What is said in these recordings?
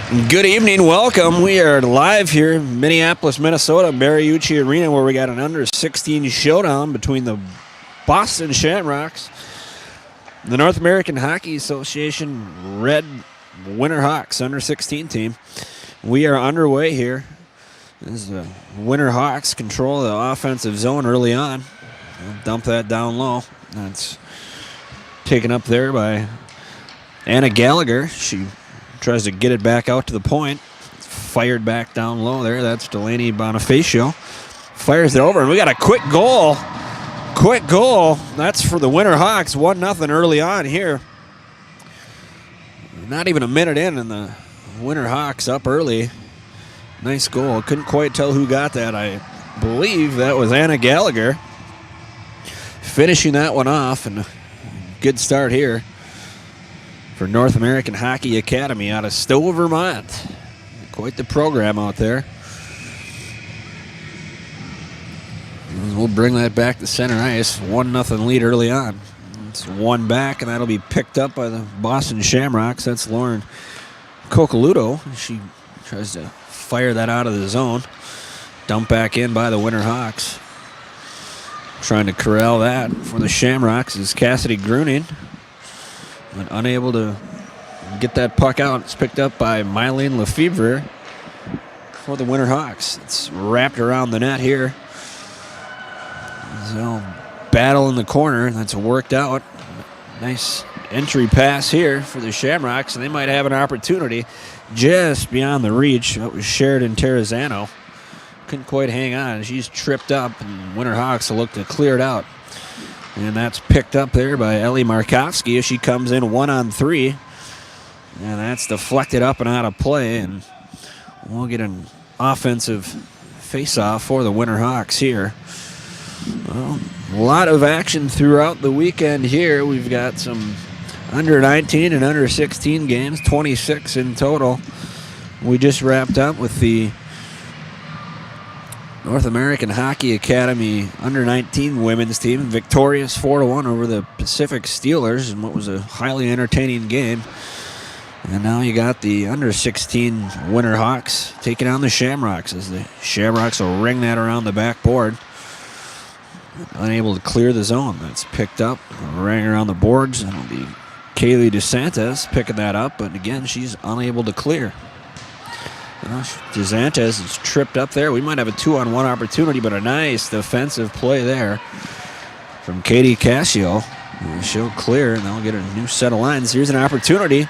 Good evening, welcome. We are live here in Minneapolis, Minnesota, Mariucci Arena, where we got an under-16 showdown between the Boston Shamrocks, the North American Hockey Association Red Winter Hawks under-16 team. We are underway here as the Winter Hawks control the offensive zone early on. They'll dump that down low. That's taken up there by Anna Gallagher. She tries to get it back out to the point. It's fired back down low there. That's Delaney Bonifacio. Fires it over, and we got a quick goal. Quick goal. That's for the Winter Hawks. 1-0 early on here. Not even a minute in, and the Winter Hawks up early. Nice goal. Couldn't quite tell who got that. I believe that was Anna Gallagher. Finishing that one off, and a good start here for North American Hockey Academy out of Stowe, Vermont. Quite the program out there. We'll bring that back to center ice. 1-0 lead early on. It's one back, and that'll be picked up by the Boston Shamrocks. That's Lauren Coccoluto. She tries to fire that out of the zone. Dumped back in by the Winter Hawks. Trying to corral that for the Shamrocks is Cassidy Gruning. But unable to get that puck out. It's picked up by Mylene Lefebvre for the Winter Hawks. It's wrapped around the net here. So battle in the corner. That's worked out. Nice entry pass here for the Shamrocks, and they might have an opportunity just beyond the reach. That was Sheridan Terrazano. Couldn't quite hang on. She's tripped up, and Winter Hawks will look to clear it out. And that's picked up there by Ellie Markovsky as she comes in 1-on-3. And that's deflected up and out of play. And we'll get an offensive face-off for the Winter Hawks here. Well, a lot of action throughout the weekend here. We've got some under-19 and under-16 games, 26 in total. We just wrapped up with the North American Hockey Academy under-19 women's team, victorious 4-1 over the Pacific Steelers in what was a highly entertaining game. And now you got the under-16 Winter Hawks taking on the Shamrocks as the Shamrocks will ring that around the backboard. Unable to clear the zone. That's picked up, rang around the boards, and it'll be Kaylee DeSantis picking that up, but again, she's unable to clear. DeSantis is tripped up there. We might have a 2-on-1 opportunity, but a nice defensive play there from Katie Cascio. She'll clear, and they'll get a new set of lines. Here's an opportunity,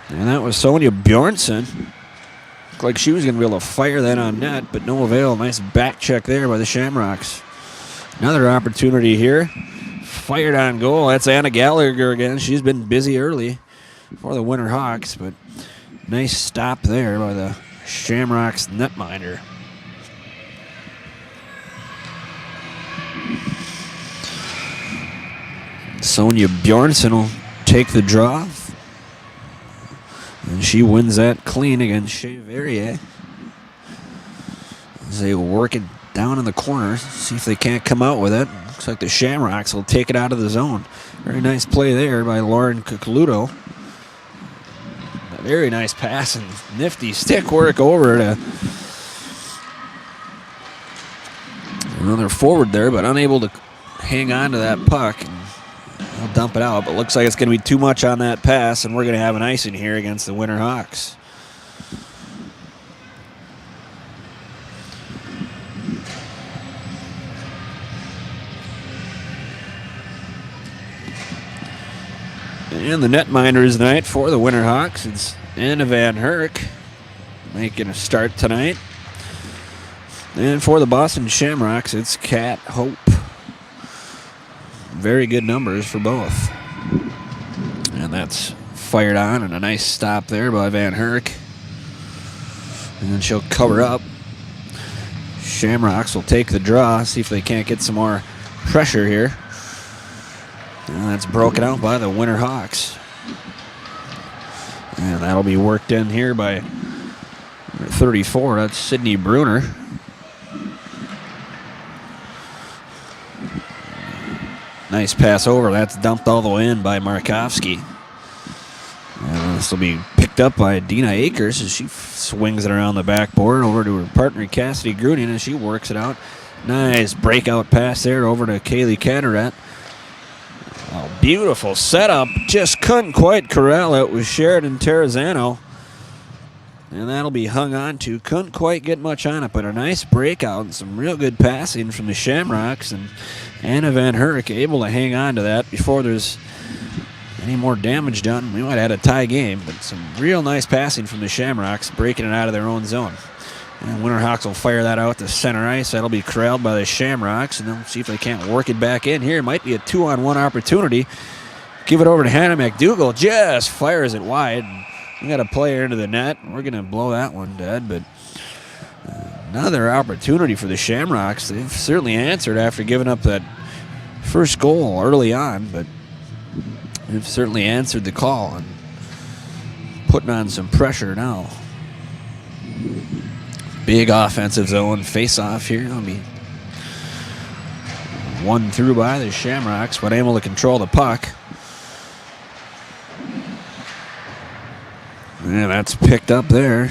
and that was Sonia Bjornsson. Looked like she was going to be able to fire that on net, but no avail. Nice back check there by the Shamrocks. Another opportunity here. Fired on goal. That's Anna Gallagher again. She's been busy early for the Winter Hawks, but nice stop there by the Shamrocks netminder. Sonia Bjornsson will take the draw. And she wins that clean against Shea Verrier. As they work it down in the corner, see if they can't come out with it. Looks like the Shamrocks will take it out of the zone. Very nice play there by Lauren Coccoluto. Very nice pass and nifty stick work over to another forward there, but unable to hang on to that puck. They'll dump it out, but looks like it's going to be too much on that pass, and we're going to have an icing here against the Winter Hawks. And the netminders tonight for the Winter Hawks, it's Anna Van Herk making a start tonight. And for the Boston Shamrocks, it's Kat Hope. Very good numbers for both. And that's fired on, and a nice stop there by Van Herk. And then she'll cover up. Shamrocks will take the draw, see if they can't get some more pressure here. And that's broken out by the Winter Hawks. And that'll be worked in here by 34. That's Sydney Bruner. Nice pass over. That's dumped all the way in by Markovsky. And this will be picked picked up by Dina Akers as she swings it around the backboard over to her partner Cassidy Gruning, and she works it out. Nice breakout pass there over to Kaylee Catterat. Oh, beautiful setup. Just couldn't quite corral it with Sheridan Terrazano. And that'll be hung on to. Couldn't quite get much on it, but a nice breakout and some real good passing from the Shamrocks. And Anna Van Herk able to hang on to that before there's any more damage done. We might have had a tie game, but some real nice passing from the Shamrocks, breaking it out of their own zone. And Winterhawks will fire that out to center ice. That'll be corralled by the Shamrocks, and they'll see if they can't work it back in here. It might be a 2-on-1 opportunity. Give it over to Hannah McDougall. Just fires it wide. We got a player into the net. We're going to blow that one dead, but another opportunity for the Shamrocks. They've certainly answered after giving up that first goal early on, but they've certainly answered the call and putting on some pressure now. Big offensive zone face-off here. It'll be won through by the Shamrocks, but able to control the puck. And that's picked up there.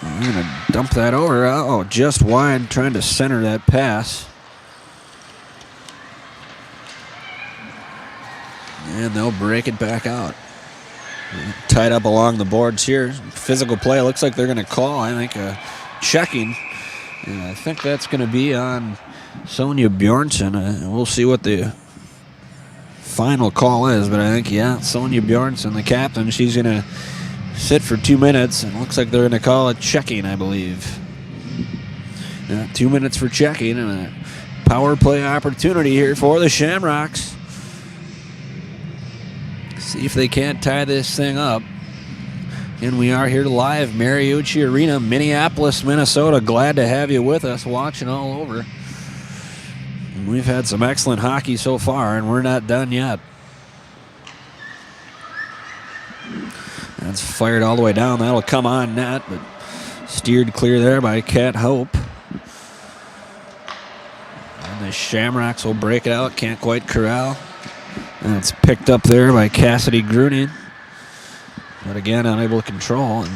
I'm going to dump that over. Oh, just wide, trying to center that pass. And they'll break it back out. Tied up along the boards here. Physical play. Looks like they're going to call, I think, checking. And I think that's going to be on Sonia Bjornsson. We'll see what the final call is, but I think, yeah, Sonia Bjornsson, the captain, she's going to sit for 2 minutes, and looks like they're going to call it checking, I believe. 2 minutes for checking, and a power play opportunity here for the Shamrocks. See if they can't tie this thing up. And we are here live, Mariucci Arena, Minneapolis, Minnesota. Glad to have you with us, watching all over. And we've had some excellent hockey so far, and we're not done yet. That's fired all the way down. That'll come on net, but steered clear there by Kat Hope. And the Shamrocks will break it out. Can't quite corral. And it's picked up there by Cassidy Gruning. But again, unable to control. And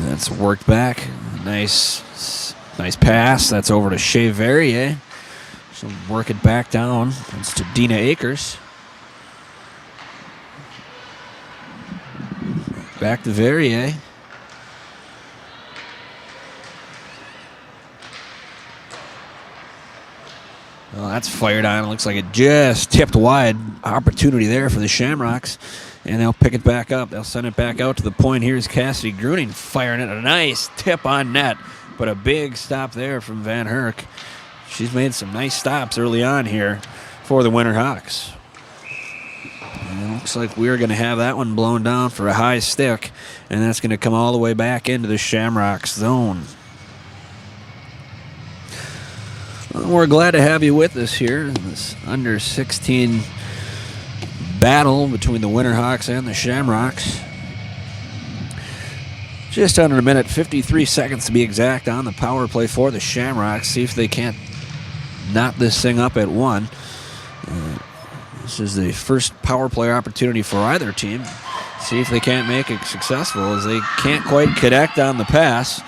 that's worked back. Nice pass. That's over to Shea Verrier. She'll work it back down. It's to Dina Akers. Back to Verrier. Well, that's fired on. It looks like it just tipped wide. Opportunity there for the Shamrocks. And they'll pick it back up. They'll send it back out to the point. Here's Cassidy Gruning firing it. A nice tip on net. But a big stop there from Van Herk. She's made some nice stops early on here for the Winterhawks. And it looks like we're going to have that one blown down for a high stick. And that's going to come all the way back into the Shamrocks zone. Well, we're glad to have you with us here in this under 16 battle between the Winterhawks and the Shamrocks. Just under a minute, 53 seconds to be exact on the power play for the Shamrocks. See if they can't knot this thing up at one. This is the first power play opportunity for either team. See if they can't make it successful, as they can't quite connect on the pass.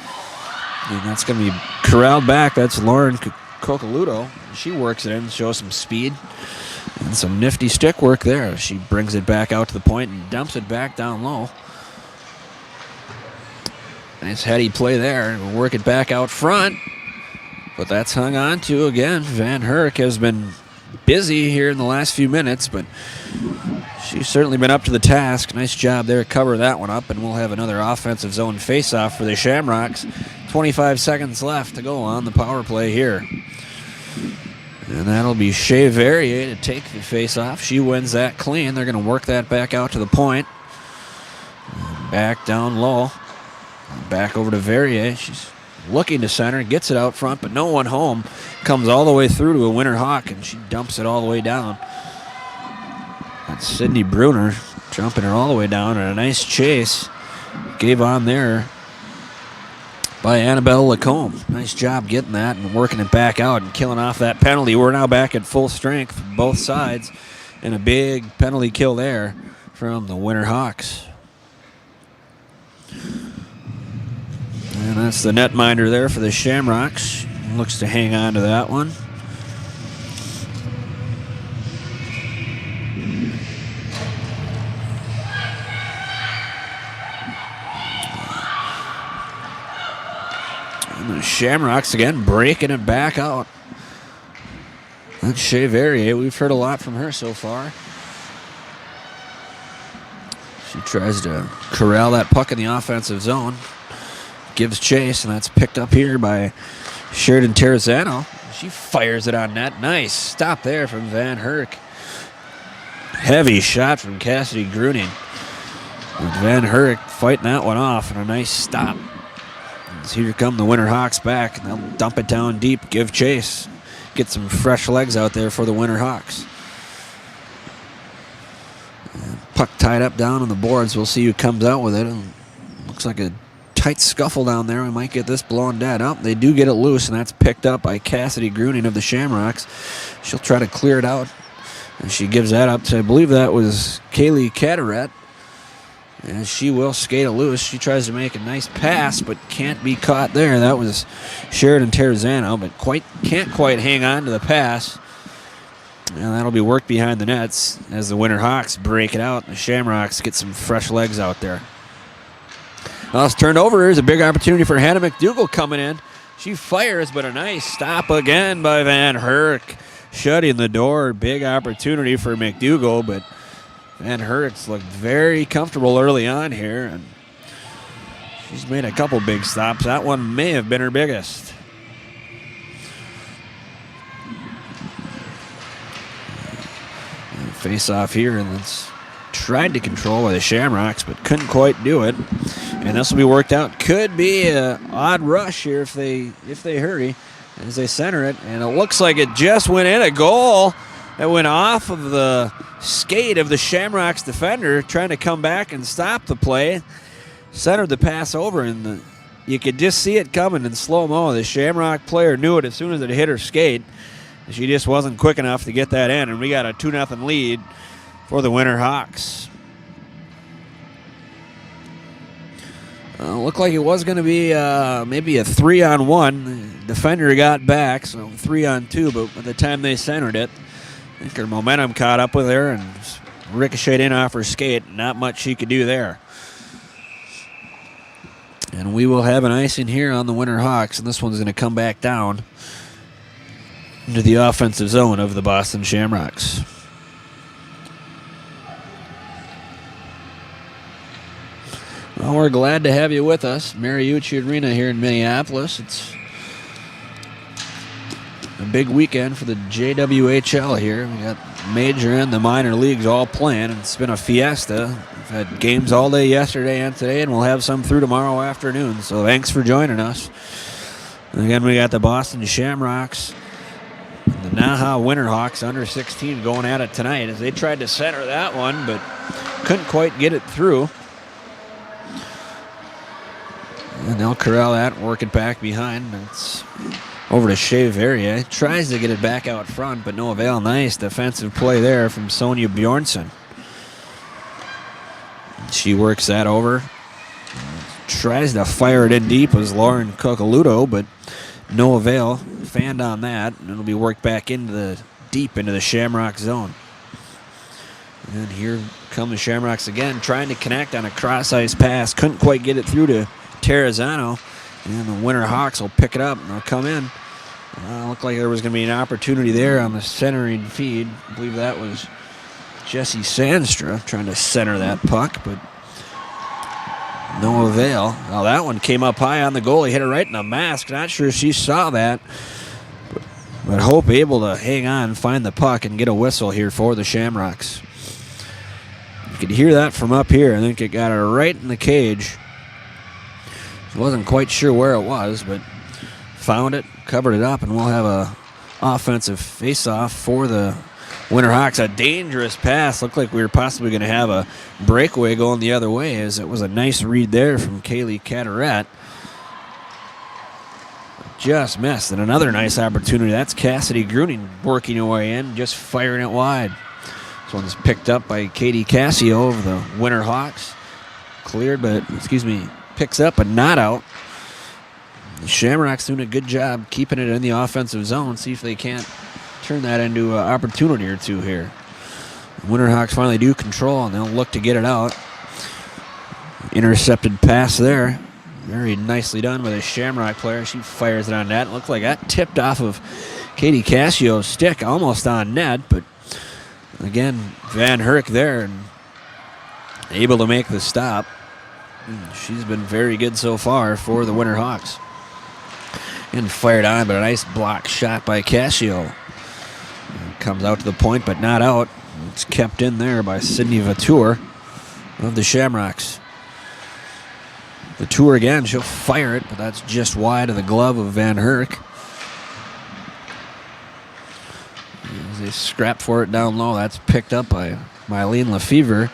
And that's going to be corralled back. That's Lauren Cocaludo. She works it in, shows some speed and some nifty stick work there. She brings it back out to the point and dumps it back down low. Nice heady play there. We'll work it back out front, but that's hung on to again. Van Herk has been busy here in the last few minutes, but she's certainly been up to the task. Nice job there, cover that one up, and we'll have another offensive zone face-off for the Shamrocks. 25 seconds left to go on the power play here. And that'll be Shea Verrier to take the face-off. She wins that clean. They're going to work that back out to the point. Back down low. Back over to Verrier. She's looking to center, gets it out front, but no one home. Comes all the way through to a Winterhawk, and she dumps it all the way down. That's Sydney Bruner jumping her all the way down, and a nice chase. Gave on there by Annabelle Lacombe. Nice job getting that and working it back out and killing off that penalty. We're now back at full strength, both sides, and a big penalty kill there from the Winter Hawks. And that's the netminder there for the Shamrocks. Looks to hang on to that one. And the Shamrocks again breaking it back out. That's Shea Verrier. We've heard a lot from her so far. She tries to corral that puck in the offensive zone. Gives chase, and that's picked up here by Sheridan Terrazano. She fires it on net. Nice stop there from Van Herk. Heavy shot from Cassidy Gruning. With Van Herk fighting that one off, and a nice stop. As here come the Winter Hawks back, and they'll dump it down deep, give chase. Get some fresh legs out there for the Winter Hawks. And puck tied up down on the boards. We'll see who comes out with it. And looks like a tight scuffle down there. We might get this blown dead. Oh, they do get it loose, and that's picked up by Cassidy Gruning of the Shamrocks. She'll try to clear it out, and she gives that up to, I believe that was Kaylee Caderet, and she will skate it loose. She tries to make a nice pass, but can't be caught there. That was Sheridan Terrazano, but can't quite hang on to the pass. And that'll be worked behind the nets as the Winter Hawks break it out. The Shamrocks get some fresh legs out there. Well, it's turned over. Here's a big opportunity for Hannah McDougall coming in. She fires, but a nice stop again by Van Herk. Shutting the door. Big opportunity for McDougall, but Van Herk's looked very comfortable early on here, and she's made a couple big stops. That one may have been her biggest. Face off here, and it's tried to control by the Shamrocks, but couldn't quite do it. And this will be worked out. Could be an odd rush here if they hurry as they center it. And it looks like it just went in. A goal that went off of the skate of the Shamrocks defender, trying to come back and stop the play. Centered the pass over, and you could just see it coming in slow-mo. The Shamrock player knew it as soon as it hit her skate. She just wasn't quick enough to get that in, and we got a 2-0 lead for the Winter Hawks. Looked like it was going to be maybe a 3-on-1. The defender got back, so 3-on-2, but by the time they centered it, I think her momentum caught up with her and ricocheted in off her skate. Not much she could do there. And we will have an icing here on the Winter Hawks, and this one's going to come back down into the offensive zone of the Boston Shamrocks. Well, we're glad to have you with us. Mariucci Arena here in Minneapolis. It's a big weekend for the JWHL here. We got major and the minor leagues all playing. It's been a fiesta. We've had games all day yesterday and today, and we'll have some through tomorrow afternoon. So thanks for joining us. And again, we got the Boston Shamrocks, the NAHA Winter Hawks under 16 going at it tonight as they tried to center that one, but couldn't quite get it through. And they'll corral that and work it back behind. It's over to Shea Verrier. Tries to get it back out front, but no avail. Nice defensive play there from Sonia Bjornsson. She works that over. Tries to fire it in deep as Lauren Coccoluto, but no avail. Fanned on that, and it'll be worked back into the Shamrock zone. And here come the Shamrocks again, trying to connect on a cross-ice pass. Couldn't quite get it through to Terrazano, and the Winter Hawks will pick it up, and they'll come in. Looked like there was going to be an opportunity there on the centering feed. I believe that was Jesse Sandstra trying to center that puck, but no avail. Well, that one came up high on the goal. He hit it right in the mask. Not sure she saw that, but Hope able to hang on, find the puck, and get a whistle here for the Shamrocks. You could hear that from up here. I think it got her right in the cage. Wasn't quite sure where it was, but found it, covered it up, and we'll have a offensive face-off for the Winter Hawks. A dangerous pass. Looked like we were possibly going to have a breakaway going the other way, as it was a nice read there from Kaylee Caderet. just missed. And another nice opportunity. That's Cassidy Gruning working her way in, just firing it wide. This one's picked up by Katie Cassio of the Winter Hawks. Cleared, but, picks up but not out. The Shamrocks doing a good job keeping it in the offensive zone. See if they can't turn that into an opportunity or two here. The Winter Hawks finally do control, and they'll look to get it out. Intercepted pass there. Very nicely done by the Shamrock player. She fires it on net. It looked like that tipped off of Katie Cassio's stick, almost on net, but again, Van Herk there and able to make the stop. She's been very good so far for the Winter Hawks. And fired on, but a nice block shot by Cassio. Comes out to the point, but not out. It's kept in there by Sydney Vatour of the Shamrocks. Vatour again, she'll fire it, but that's just wide of the glove of Van Herk. As they scrap for it down low, that's picked up by Mylene Lefevre.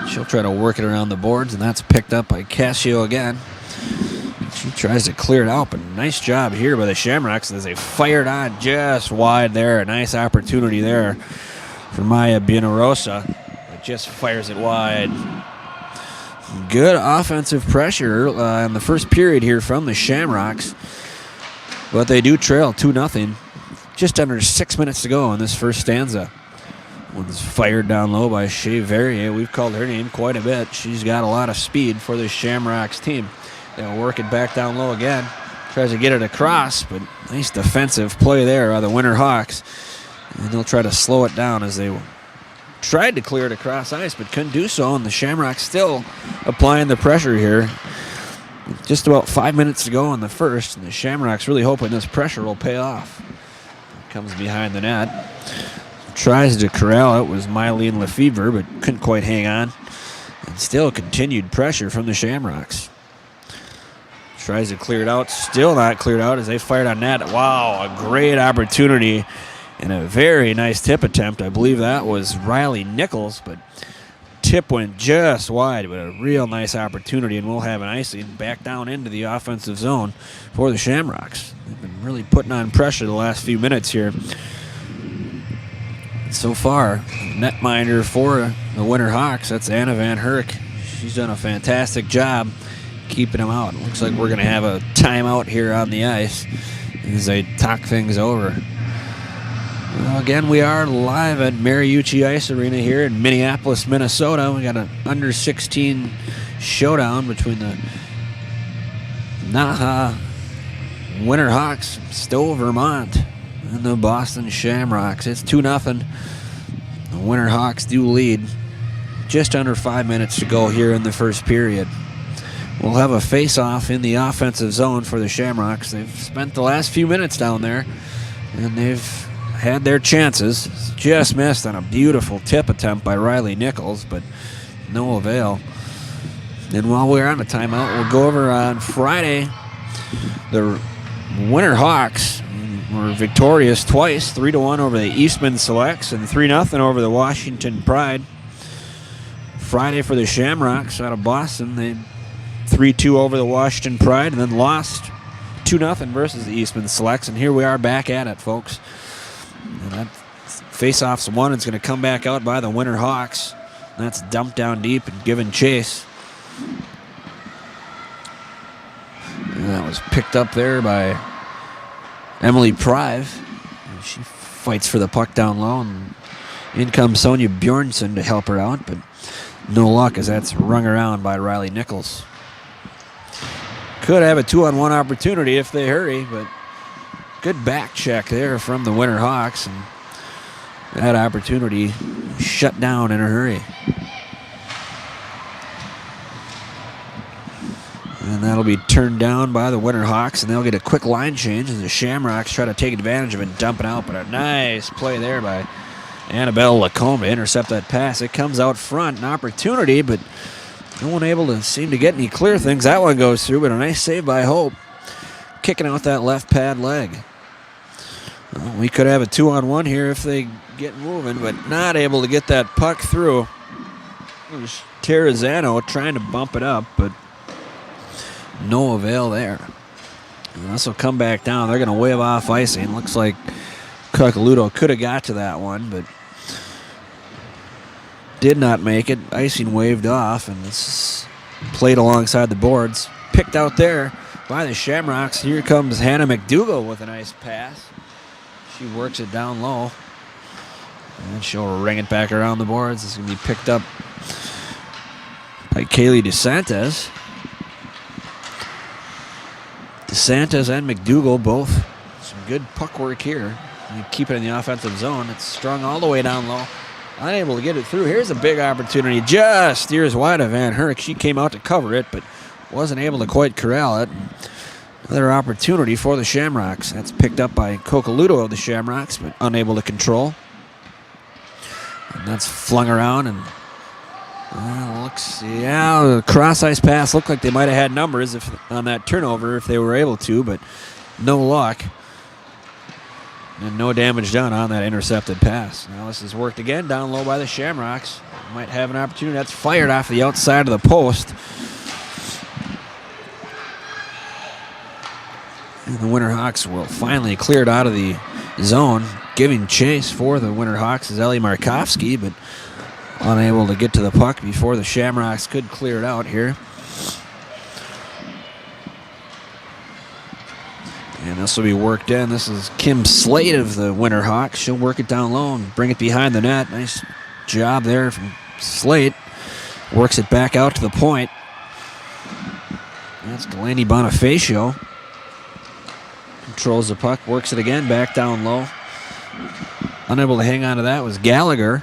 She'll try to work it around the boards, and that's picked up by Cassio again. She tries to clear it out, but nice job here by the Shamrocks as they fired on just wide there. A nice opportunity there for Maya Bianarosa. It just fires it wide. Good offensive pressure in the first period here from the Shamrocks, but they do trail 2-0. Just under 6 minutes to go in this first stanza. One's fired down low by Shea Verrier. We've called her name quite a bit. She's got a lot of speed for the Shamrocks team. They'll work it back down low again. Tries to get it across, but nice defensive play there by the Winter Hawks. And they'll try to slow it down as they tried to clear it across ice, but couldn't do so. And the Shamrocks still applying the pressure here. Just about 5 minutes to go in the first, and the Shamrocks really hoping this pressure will pay off. Comes behind the net. Tries to corral it was Mylene Lefevre, but couldn't quite hang on. And still continued pressure from the Shamrocks. Tries to clear it out. Still not cleared out as they fired on net. Wow, a great opportunity and a very nice tip attempt. I believe that was Riley Nichols, but tip went just wide, but a real nice opportunity, and we'll have an icing back down into the offensive zone for the Shamrocks. They've been really putting on pressure the last few minutes here. So far, netminder for the Winter Hawks, that's Anna Van Herk. She's done a fantastic job keeping them out. It looks like we're going to have a timeout here on the ice as they talk things over. Well, again, we are live at Mariucci Ice Arena here in Minneapolis, Minnesota. We got an under-16 showdown between the NAHA Winter Hawks, Stowe, Vermont, and the Boston Shamrocks. It's 2-0. The Winter Hawks do lead. Just under 5 minutes to go here in the first period. We'll have a face-off in the offensive zone for the Shamrocks. They've spent the last few minutes down there, and they've had their chances. Just missed on a beautiful tip attempt by Riley Nichols, but no avail. And while we're on the timeout, we'll go over on Friday. The Winter Hawks were victorious twice, 3-1 over the Eastman Selects and 3-0 over the Washington Pride. Friday for the Shamrocks out of Boston, they 3-2 over the Washington Pride and then lost 2-0 versus the Eastman Selects. And here we are back at it, folks. And that face-off's one. It's going to come back out by the Winter Hawks. And that's dumped down deep and given chase. And that was picked up there by Emily Prive. And she fights for the puck down low. And in comes Sonia Bjornsson to help her out. But no luck as that's rung around by Riley Nichols. Could have a 2-on-1 opportunity if they hurry, but good back check there from the Winter Hawks, and that opportunity shut down in a hurry. And that'll be turned down by the Winter Hawks, and they'll get a quick line change as the Shamrocks try to take advantage of it and dump it out. But a nice play there by Annabelle Lacombe to intercept that pass. It comes out front, an opportunity, but no one able to seem to get any clear things. That one goes through, but a nice save by Hope, kicking out that left pad leg. Well, we could have a 2-on-1 here if they get moving, but not able to get that puck through. It was Terrazzano trying to bump it up, but no avail there. And this will come back down. They're going to wave off icing. Looks like Coccoluto could have got to that one, but did not make it. Icing waved off, and this played alongside the boards. Picked out there by the Shamrocks. Here comes Hannah McDougall with a nice pass. She works it down low, and she'll ring it back around the boards. It's going to be picked up by Kaylee DeSantis. DeSantis and McDougall both some good puck work here. You keep it in the offensive zone. It's strung all the way down low. Unable to get it through. Here's a big opportunity. Just steers wide of Van Herk. She came out to cover it, but wasn't able to quite corral it. Another opportunity for the Shamrocks. That's picked up by Coccoluto of the Shamrocks, but unable to control. And that's flung around, and the cross ice pass looked like they might have had numbers on that turnover if they were able to, but no luck. And no damage done on that intercepted pass. Now this is worked again down low by the Shamrocks. Might have an opportunity. That's fired off the outside of the post. And the Winterhawks will finally clear it out of the zone. Giving chase for the Winterhawks is Ellie Markovsky, but unable to get to the puck before the Shamrocks could clear it out here. And this will be worked in. This is Kim Slade of the Winterhawks. She'll work it down low and bring it behind the net. Nice job there from Slade. Works it back out to the point. That's Delaney Bonifacio. Controls the puck, works it again, back down low. Unable to hang on to that was Gallagher.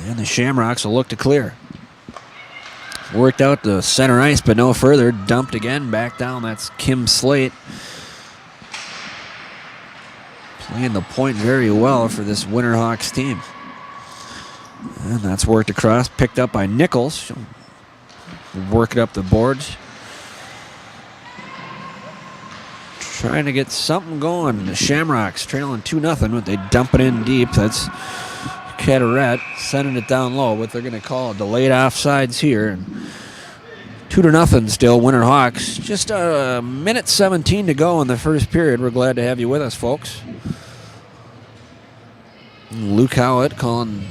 And the Shamrocks will look to clear. Worked out to center ice, but no further. Dumped again, back down. That's Kim Slate. Playing the point very well for this Winterhawks team. And that's worked across, picked up by Nichols. She'll work it up the boards. Trying to get something going. The Shamrocks trailing 2-0, but they dump it in deep. That's Caderet sending it down low, but they're going to call delayed offsides here. And 2-0 still, Winterhawks. Just a minute 17 to go in the first period. We're glad to have you with us, folks. Luke Howlett calling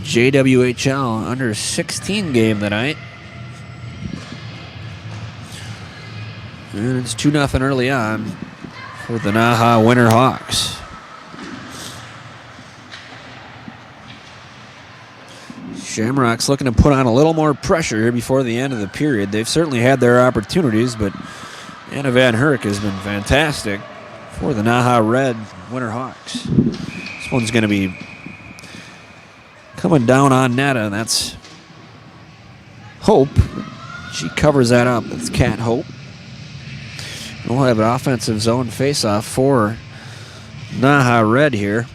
JWHL under 16 game tonight. And it's 2-0 early on for the NAHA Winterhawks. Shamrocks looking to put on a little more pressure here before the end of the period. They've certainly had their opportunities, but Anna Van Herk has been fantastic for the NAHA Red Winterhawks. This one's going to be coming down on net, and that's Hope. She covers that up. That's Kat Hope. We'll have an offensive zone faceoff for NAHA Red here.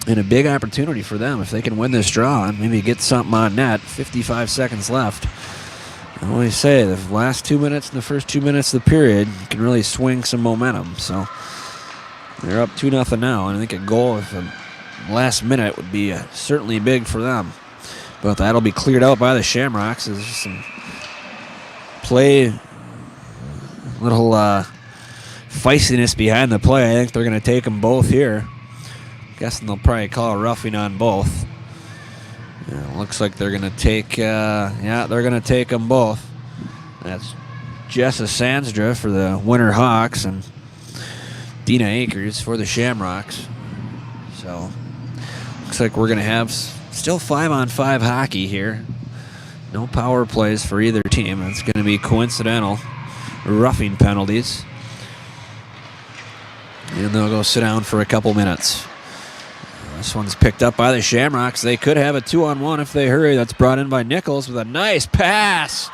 And a big opportunity for them if they can win this draw and maybe get something on net. 55 seconds left. I always say the last 2 minutes and the first 2 minutes of the period can really swing some momentum. So they're up 2-0 now, and I think a goal at the last minute would be certainly big for them. But that'll be cleared out by the Shamrocks. There's some play, little feistiness behind the play. I think they're going to take them both here. Guessing they'll probably call a roughing on both. Yeah, looks like they're going to take, they're going to take them both. That's Jessa Sandstra for the Winterhawks and Dina Akers for the Shamrocks. So looks like we're going to have still 5-on-5 hockey here. No power plays for either team. It's going to be coincidental roughing penalties. And they'll go sit down for a couple minutes. This one's picked up by the Shamrocks. They could have a 2-on-1 if they hurry. That's brought in by Nichols with a nice pass.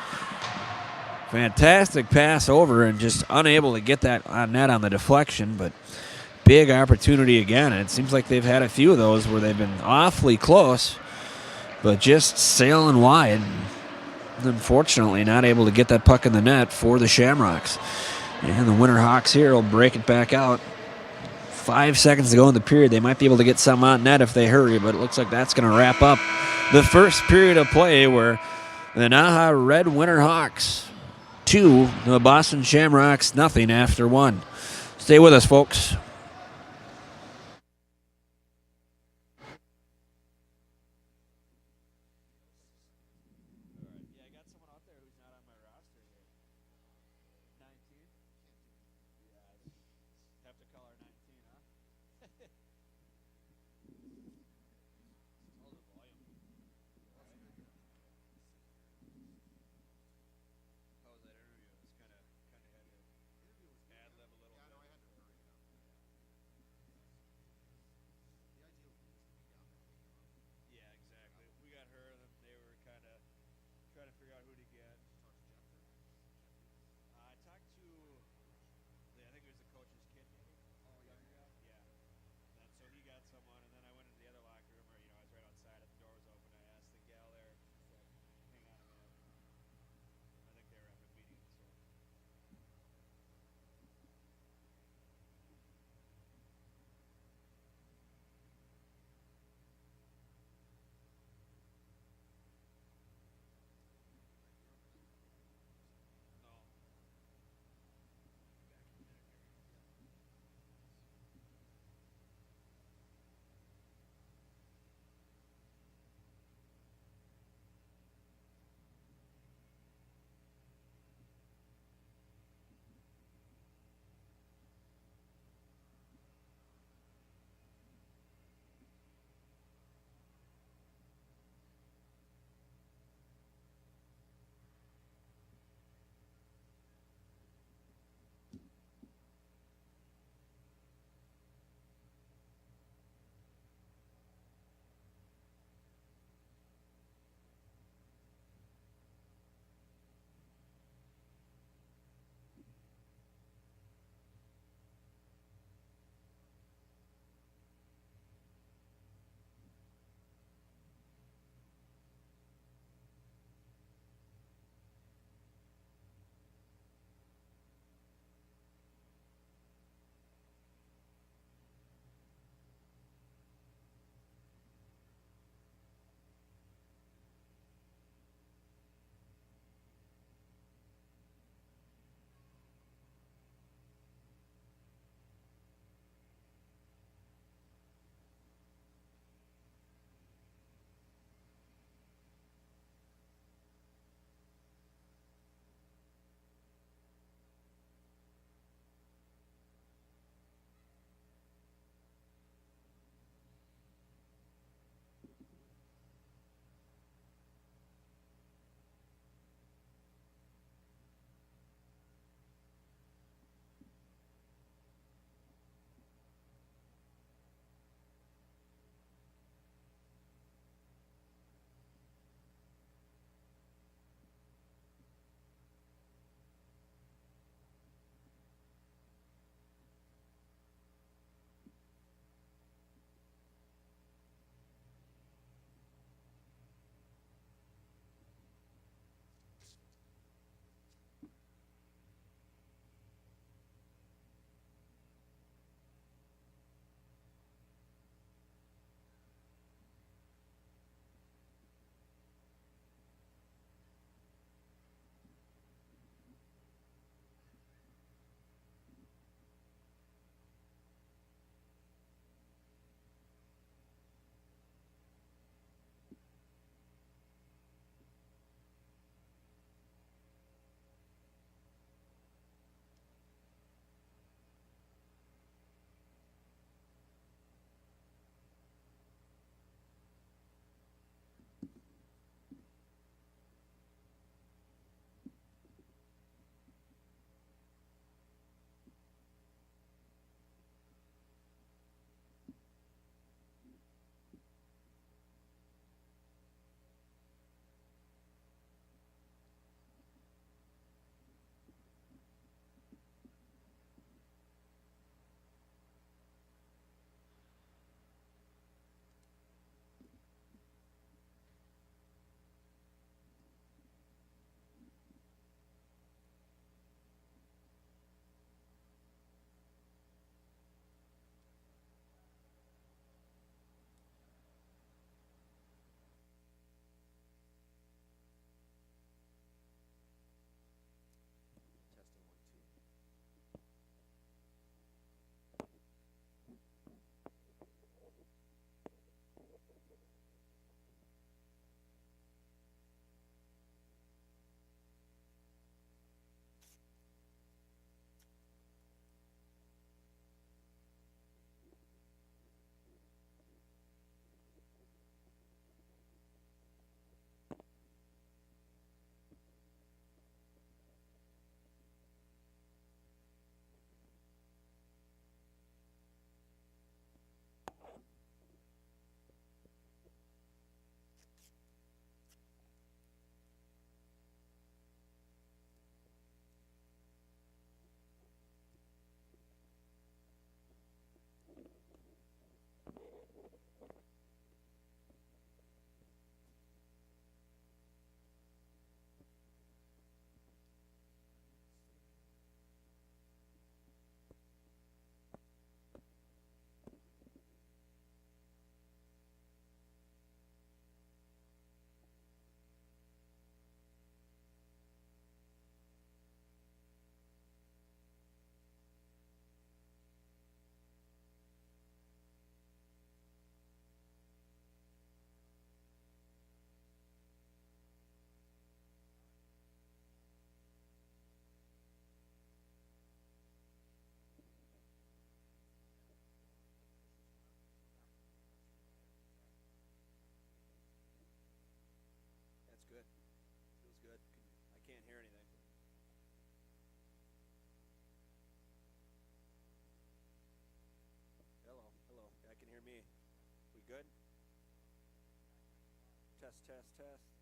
Fantastic pass over and just unable to get that on net on the deflection, but big opportunity again. And it seems like they've had a few of those where they've been awfully close, but just sailing wide. Unfortunately, not able to get that puck in the net for the Shamrocks. And the Winterhawks here will break it back out. 5 seconds to go in the period. They might be able to get some on net if they hurry, but it looks like that's going to wrap up the first period of play where the NAHA Red Winterhawks 2, the Boston Shamrocks nothing after 1. Stay with us, folks. hear anything. Hello, hello. I can hear me. We good? Test, test, test.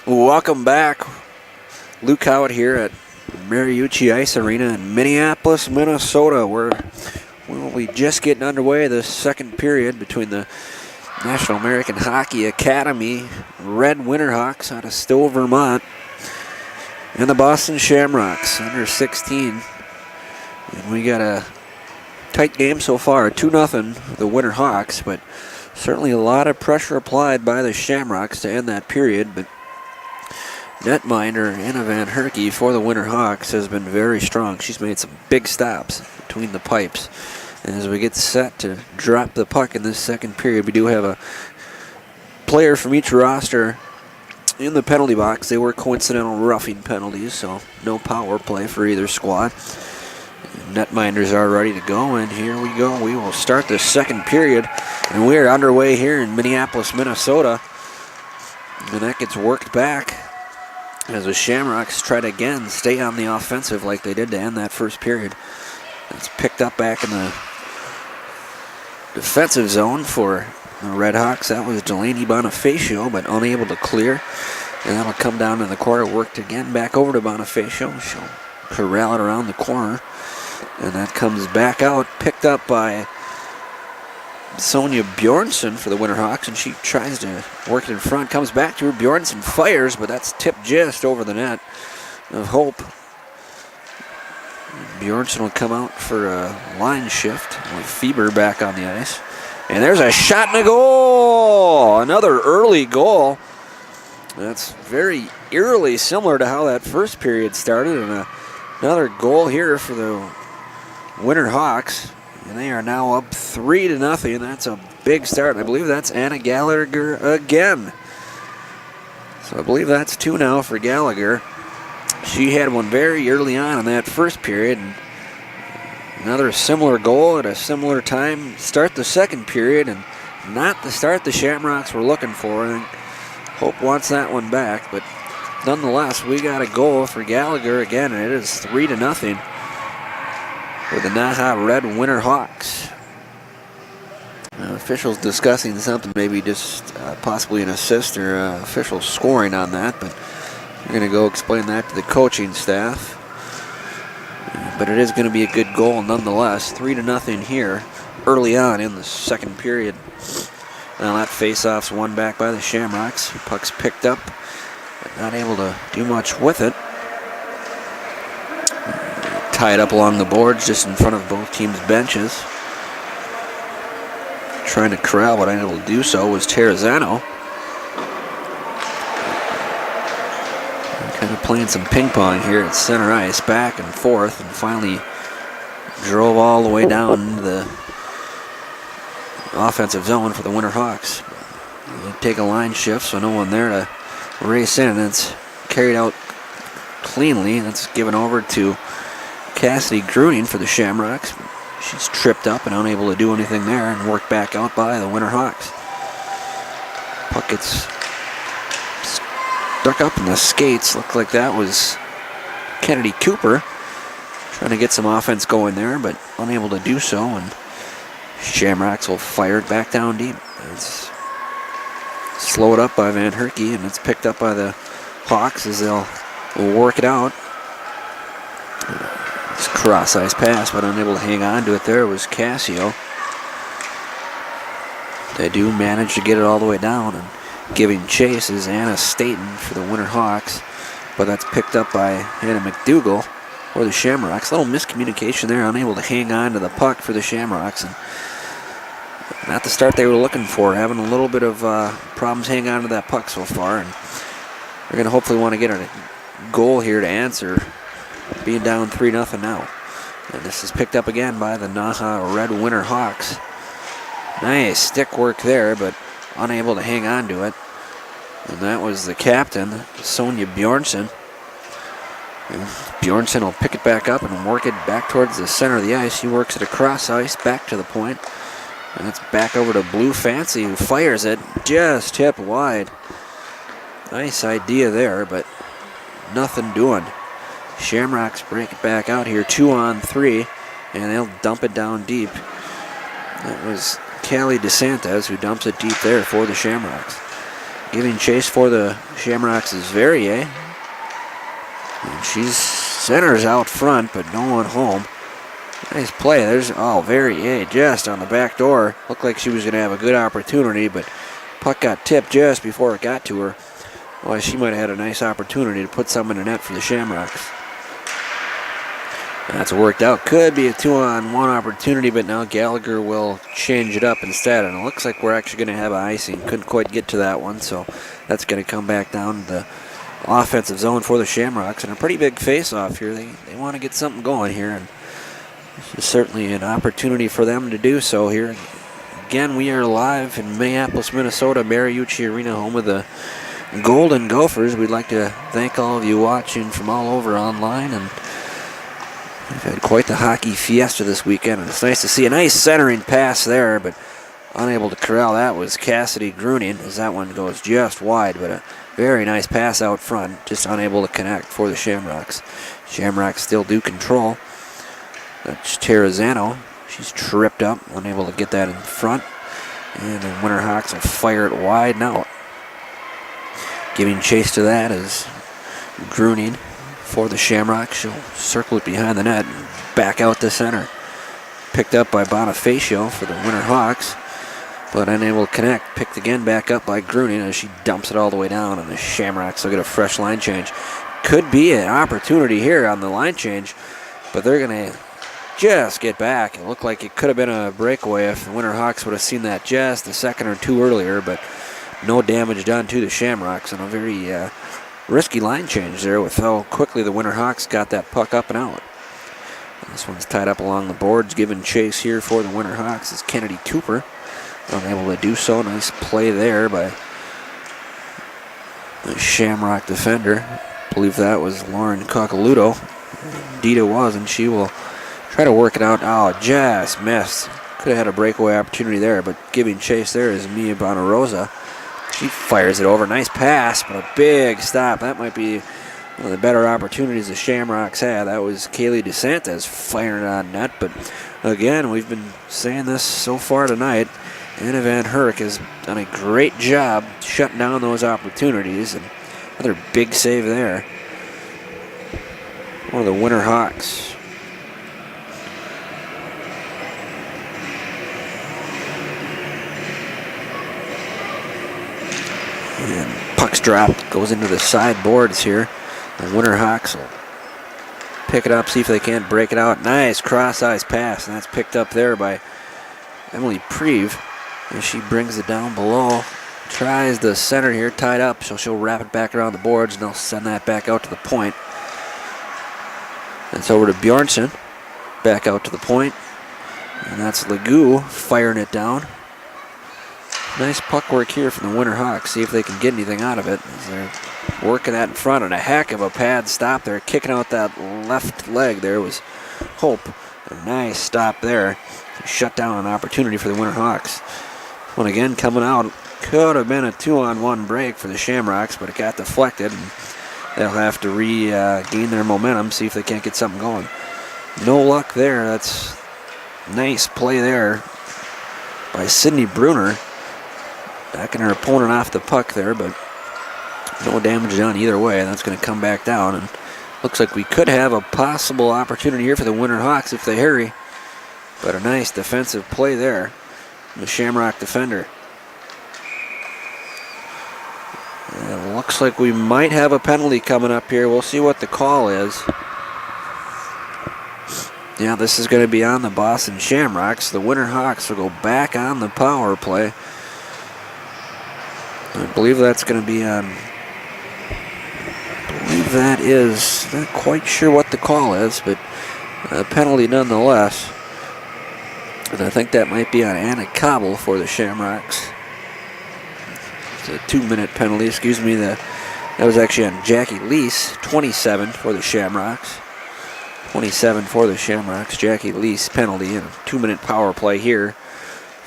Welcome back. Luke Howard here at Mariucci Ice Arena in Minneapolis, Minnesota, where we will be just getting underway the second period between the National American Hockey Academy Red Winterhawks out of Stowe, Vermont, and the Boston Shamrocks under 16. And we got a tight game so far, 2-0 the Winterhawks, but certainly a lot of pressure applied by the Shamrocks to end that period. But netminder Anna Van Herkie for the Winterhawks has been very strong. She's made some big stops between the pipes. And as we get set to drop the puck in this second period, we do have a player from each roster in the penalty box. They were coincidental roughing penalties, so no power play for either squad. Netminders are ready to go, and here we go. We will start the second period, and we are underway here in Minneapolis, Minnesota. And that gets worked back as the Shamrocks try to again stay on the offensive like they did to end that first period. It's picked up back in the defensive zone for the Redhawks. That was Delaney Bonifacio, but unable to clear. And that'll come down in the corner. Worked again back over to Bonifacio. She'll corral it around the corner. And that comes back out, picked up by Sonia Bjornsson for the Winterhawks. And she tries to work it in front. Comes back to her. Bjornsson fires, but that's tipped just over the net of Hope. Bjornsson will come out for a line shift with Fieber back on the ice. And there's a shot and a goal! Another early goal. That's very eerily similar to how that first period started. And another goal here for the Winterhawks. And they are now up 3-0. That's a big start. I believe that's Anna Gallagher again. So I believe that's 2 now for Gallagher. She had one very early on in that first period. And another similar goal at a similar time. Start the second period, and not the start the Shamrocks were looking for. And Hope wants that one back, but nonetheless, we got a goal for Gallagher again, and it is 3-0 with the NAHA Red Winterhawks. Officials discussing something, maybe just possibly an assist or official scoring on that, but we're going to go explain that to the coaching staff. But it is going to be a good goal nonetheless. 3-0 here early on in the second period. Now that face-off's won back by the Shamrocks. Puck's picked up, but not able to do much with it. Tied up along the boards just in front of both teams' benches. Trying to corral, but unable to do so was Terrazano. Kind of playing some ping pong here at center ice, back and forth, and finally drove all the way down the offensive zone for the Winterhawks. They take a line shift, so no one there to race in. It's carried out cleanly. That's given over to Cassidy Gruning for the Shamrocks. She's tripped up and unable to do anything there, and worked back out by the Winterhawks. Puck gets stuck up in the skates. Looked like that was Kennedy Cooper trying to get some offense going there, but unable to do so, and Shamrocks will fire it back down deep. It's slowed up by Van Herkie, and it's picked up by the Hawks as they'll work it out. It's cross-ice pass, but unable to hang on to it there was Cassio. They do manage to get it all the way down, and giving chase is Anna Staten for the Winterhawks, but that's picked up by Hannah McDougall for the Shamrocks. A little miscommunication there, unable to hang on to the puck for the Shamrocks, and not the start they were looking for. Having a little bit of problems hanging on to that puck so far, and they're going to hopefully want to get a goal here to answer, being down 3-0 now. And this is picked up again by the NAHA Red Winterhawks. Nice stick work there, but unable to hang on to it. And that was the captain, Sonia Bjornsson. And Bjornsson will pick it back up and work it back towards the center of the ice. He works it across ice, back to the point. And it's back over to Blue Fancy, who fires it just tipped wide. Nice idea there, but nothing doing. Shamrocks break it back out here, 2-on-3, and they'll dump it down deep. That was Callie DeSantis who dumps it deep there for the Shamrocks. Giving chase for the Shamrocks is Verrier. And she's centers out front, but no one home. Nice play. There's, Verrier just on the back door. Looked like she was going to have a good opportunity, but puck got tipped just before it got to her. Well, she might have had a nice opportunity to put some in the net for the Shamrocks. That's worked out. Could be a 2-on-1 opportunity, but now Gallagher will change it up instead. And it looks like we're actually going to have an icing. Couldn't quite get to that one, so that's going to come back down to the offensive zone for the Shamrocks. And a pretty big face-off here. They want to get something going here, and this is certainly an opportunity for them to do so here. Again, we are live in Minneapolis, Minnesota, Mariucci Arena, home of the Golden Gophers. We'd like to thank all of you watching from all over online, and we've had quite the hockey fiesta this weekend, and it's nice to see a nice centering pass there, but unable to corral that was Cassidy Gruning, as that one goes just wide, but a very nice pass out front, just unable to connect for the Shamrocks. Shamrocks still do control. That's Terrazano. She's tripped up, unable to get that in front, and the Winterhawks will fire it wide and out. Giving chase to that is Gruning for the Shamrocks. She'll circle it behind the net and back out the center. Picked up by Bonifacio for the Winterhawks, but unable to connect. Picked again back up by Gruning as she dumps it all the way down, and the Shamrocks will get a fresh line change. Could be an opportunity here on the line change, but they're going to just get back. It looked like it could have been a breakaway if the Winterhawks would have seen that just a second or two earlier, but no damage done to the Shamrocks, and a very risky line change there with how quickly the Winterhawks got that puck up and out. This one's tied up along the boards. Given chase here for the Winterhawks is Kennedy Cooper. Unable to do so. Nice play there by the Shamrock defender. I believe that was Lauren Coccoluto. Indeed it was, and she will try to work it out. Oh, just missed. Could have had a breakaway opportunity there, but giving chase there is Mia Bonarosa. She fires it over. Nice pass, but a big stop. That might be one of the better opportunities the Shamrocks had. That was Kaylee DeSantis firing it on net. But again, we've been saying this so far tonight. Anna Van Herk has done a great job shutting down those opportunities. And another big save there. One of the Winterhawks. And puck's dropped, goes into the side boards here. The Winterhawks will pick it up, see if they can't break it out. Nice cross-ice pass, and that's picked up there by Emily Preve. And she brings it down below. Tries the center here, tied up, so she'll wrap it back around the boards, and they'll send that back out to the point. That's over to Bjornsson, back out to the point. And that's Legou firing it down. Nice puck work here from the Winterhawks. See if they can get anything out of it. As they're working that in front, and a heck of a pad stop there. Kicking out that left leg there was Hope. A nice stop there. Shut down an opportunity for the Winterhawks. One again coming out. Could have been a 2-on-1 break for the Shamrocks, but it got deflected. And they'll have to regain their momentum, see if they can't get something going. No luck there. That's nice play there by Sydney Bruner. Backing her opponent off the puck there, but no damage done either way. That's going to come back down, and looks like we could have a possible opportunity here for the Winterhawks if they hurry. But a nice defensive play there from the Shamrock defender. And it looks like we might have a penalty coming up here. We'll see what the call is. Yeah, this is going to be on the Boston Shamrocks. The Winterhawks will go back on the power play. I believe that's going to be on. I believe that is. Not quite sure what the call is, but a penalty nonetheless. And I think that might be on Anna Cobble for the Shamrocks. It's a 2-minute penalty. Excuse me. That was actually on Jackie Lease, 27 for the Shamrocks. 27 for the Shamrocks. Jackie Lease penalty and a 2-minute power play here.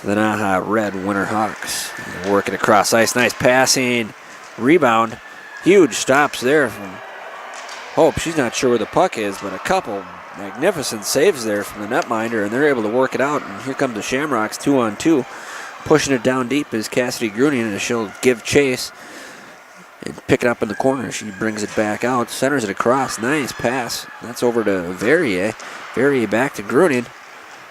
The NAHA Red Winterhawks working across ice. Nice passing. Rebound. Huge stops there from Hope. She's not sure where the puck is, but a couple magnificent saves there from the netminder, and they're able to work it out. And here comes the Shamrocks 2-on-2. pushing it down deep is Cassidy Gruning, and she'll give chase and pick it up in the corner. She brings it back out, centers it across. Nice pass. That's over to Verrier. Verrier back to Gruning.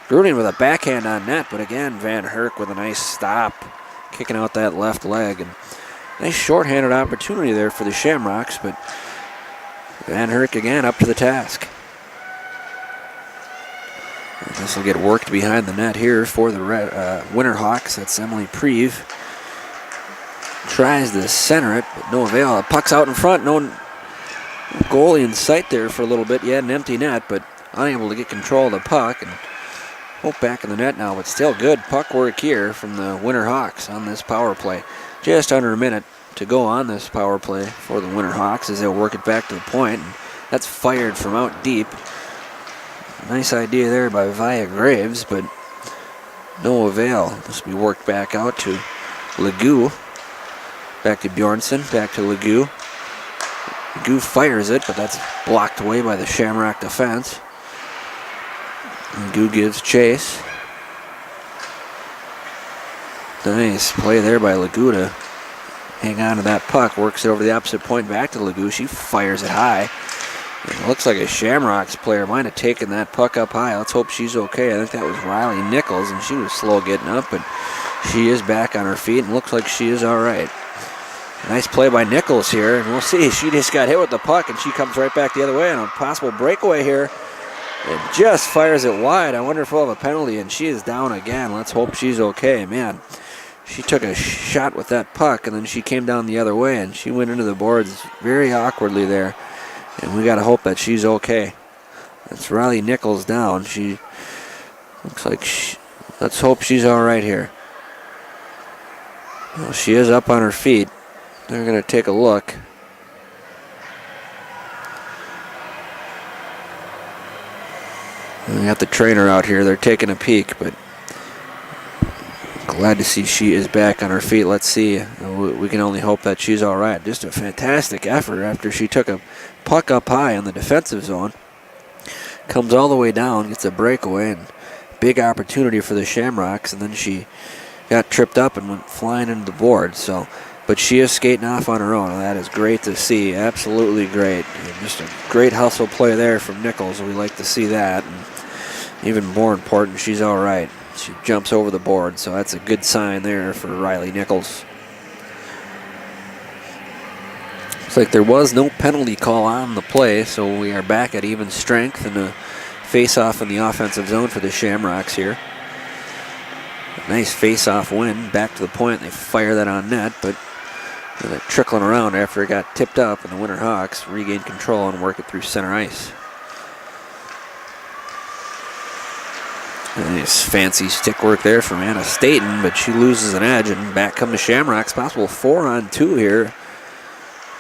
Gruning with a backhand on net, but again, Van Herk with a nice stop, kicking out that left leg. And nice shorthanded opportunity there for the Shamrocks, but Van Herk again up to the task. And this will get worked behind the net here for the Winterhawks. That's Emily Preve. Tries to center it, but no avail. The puck's out in front. No goalie in sight there for a little bit. He had an empty net, but unable to get control of the puck. And Hope back in the net now, but still good puck work here from the Winterhawks on this power play. Just under a minute to go on this power play for the Winterhawks as they'll work it back to the point. And that's fired from out deep. Nice idea there by Via Graves, but no avail. This will be worked back out to Legoux. Back to Bjornsson, back to Legoux. Legoux fires it, but that's blocked away by the Shamrock defense. Legoux gives chase. Nice play there by Legoux to hang on to that puck. Works it over the opposite point back to Legoux. She fires it high. It looks like a Shamrocks player might have taken that puck up high. Let's hope she's okay. I think that was Riley Nichols, and she was slow getting up, but she is back on her feet and looks like she is all right. Nice play by Nichols here, and we'll see. She just got hit with the puck, and she comes right back the other way on a possible breakaway here. It just fires it wide. I wonder if we'll have a penalty, and she is down again. Let's hope she's okay. Man, she took a shot with that puck, and then she came down the other way, and she went into the boards very awkwardly there. And we got to hope that she's okay. That's Riley Nichols down. She looks like let's hope she's all right here. Well, she is up on her feet. They're going to take a look. We got the trainer out here. They're taking a peek, but glad to see she is back on her feet. Let's see. We can only hope that she's all right. Just a fantastic effort after she took a puck up high in the defensive zone. Comes all the way down, gets a breakaway, and big opportunity for the Shamrocks, and then she got tripped up and went flying into the board. So, but she is skating off on her own, and that is great to see. Absolutely great. And just a great hustle play there from Nichols. We like to see that. And even more important, she's all right. She jumps over the board, so that's a good sign there for Riley Nichols. Looks like there was no penalty call on the play, so we are back at even strength and a face-off in the offensive zone for the Shamrocks here. A nice face-off win, back to the point. They fire that on net, but trickling around after it got tipped up, and the Winterhawks regain control and work it through center ice. Nice fancy stick work there from Anna Staten, but she loses an edge, and back come the Shamrocks. Possible 4-on-2 here.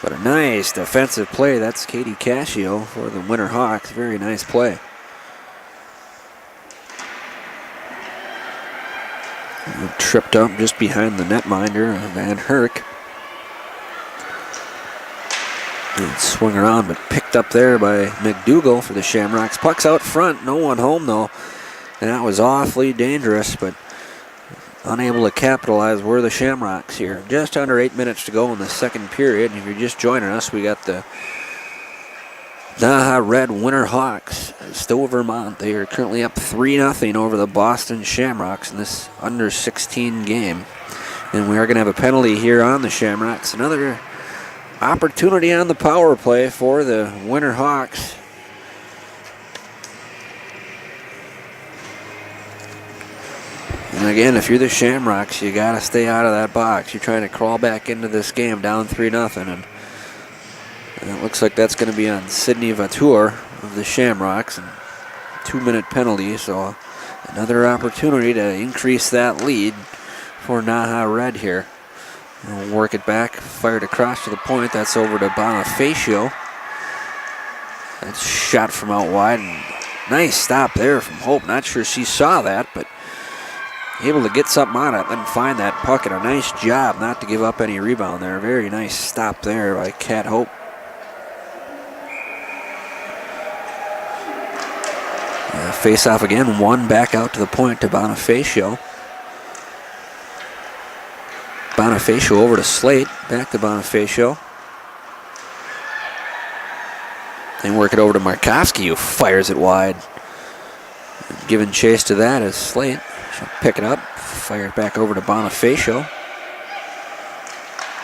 But a nice defensive play. That's Katie Cascio for the Winterhawks. Very nice play. Tripped up just behind the netminder, Van Herk. And swung around, but picked up there by McDougall for the Shamrocks. Puck's out front. No one home, though. And that was awfully dangerous, but unable to capitalize were the Shamrocks here. Just under 8 minutes to go in the second period. And if you're just joining us, we got the NAHA Red Winterhawks, Stowe, Vermont. They are currently up 3-0 over the Boston Shamrocks in this under 16 game. And we are going to have a penalty here on the Shamrocks. Another opportunity on the power play for the Winterhawks. And again, if you're the Shamrocks, you got to stay out of that box. You're trying to crawl back into this game down 3-0. And it looks like that's going to be on Sydney Vatour of the Shamrocks. And 2-minute penalty, so another opportunity to increase that lead for NAHA Red here. We'll work it back, fired across to the point. That's over to Bonifacio. That's shot from out wide. And nice stop there from Hope. Not sure she saw that, but able to get something on it and find that puck, and a nice job not to give up any rebound there. Very nice stop there by Kat Hope. Face off again, one back out to the point to Bonifacio. Bonifacio over to Slate. Back to Bonifacio. Then work it over to Markovsky, who fires it wide. Giving chase to that is Slate. She'll pick it up, fire it back over to Bonifacio.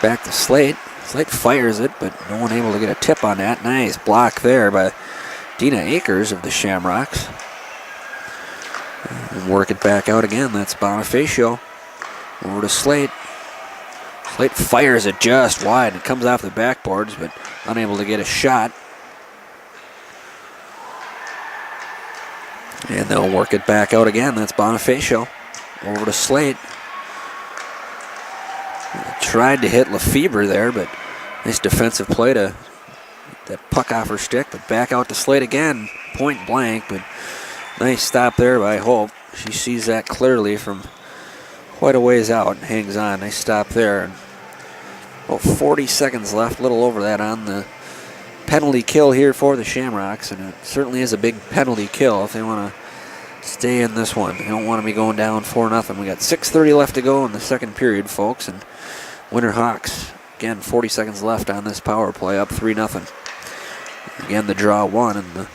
Back to Slate. Slate fires it, but no one able to get a tip on that. Nice block there by Dina Akers of the Shamrocks. And work it back out again. That's Bonifacio. Over to Slate. Slate fires it just wide. It comes off the backboards, but unable to get a shot. And they'll work it back out again. That's Bonifacio. Over to Slate. Tried to hit Lefebvre there, but nice defensive play to get that puck off her stick. But back out to Slate again. Point blank, but nice stop there by Hope. She sees that clearly from quite a ways out and hangs on. Nice stop there. And about 40 seconds left, a little over that on the penalty kill here for the Shamrocks, and it certainly is a big penalty kill if they want to stay in this one. They don't want to be going down 4-0. We got 6:30 left to go in the second period, folks, and Winter Hawks, again, 40 seconds left on this power play, up 3-0. Again, the draw one, and the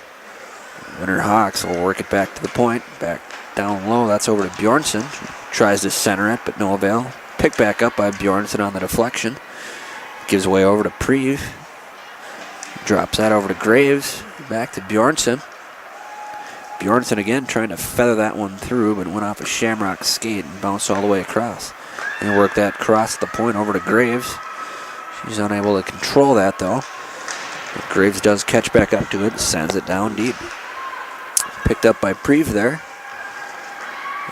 Winter Hawks will work it back to the point, back down low. That's over to Bjornsson. Tries to center it, but no avail. Picked back up by Bjornsson on the deflection. Gives away over to Preve. Drops that over to Graves. Back to Bjornsson. Bjornsson again trying to feather that one through, but went off a Shamrock skate and bounced all the way across. And worked that cross the point over to Graves. She's unable to control that though. But Graves does catch back up to it and sends it down deep. Picked up by Preve there.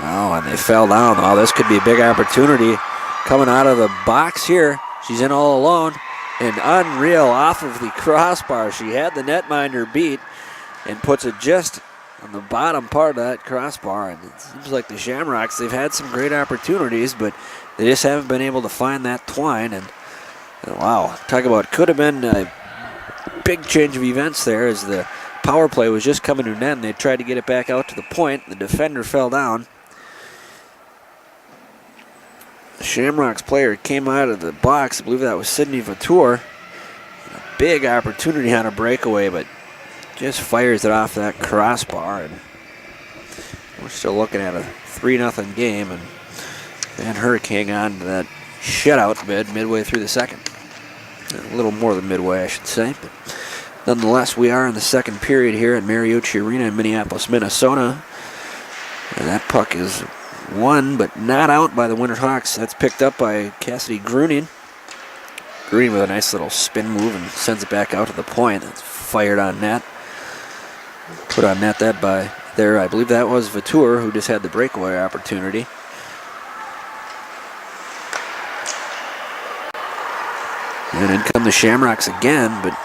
Oh, and they fell down. Oh, this could be a big opportunity coming out of the box here. She's in all alone. And unreal off of the crossbar. She had the netminder beat and puts it just on the bottom part of that crossbar. And it seems like the Shamrocks, they've had some great opportunities, but they just haven't been able to find that twine. And wow, talk about could have been a big change of events there as the power play was just coming to an end. They tried to get it back out to the point. The defender fell down. The Shamrocks player came out of the box. I believe that was Sydney Vautour. A big opportunity on a breakaway, but just fires it off that crossbar. And we're still looking at a 3-0 game, and Van Herk hang on to that shutout midway through the second. A little more than midway, I should say. But nonetheless, we are in the second period here at Mariucci Arena in Minneapolis, Minnesota. And that puck is won, but not out by the Winter Hawks. That's picked up by Cassidy Gruning. Gruning with a nice little spin move and sends it back out to the point. That's fired on net. Put on net that by there. I believe that was Vautour who just had the breakaway opportunity. And in come the Shamrocks again, but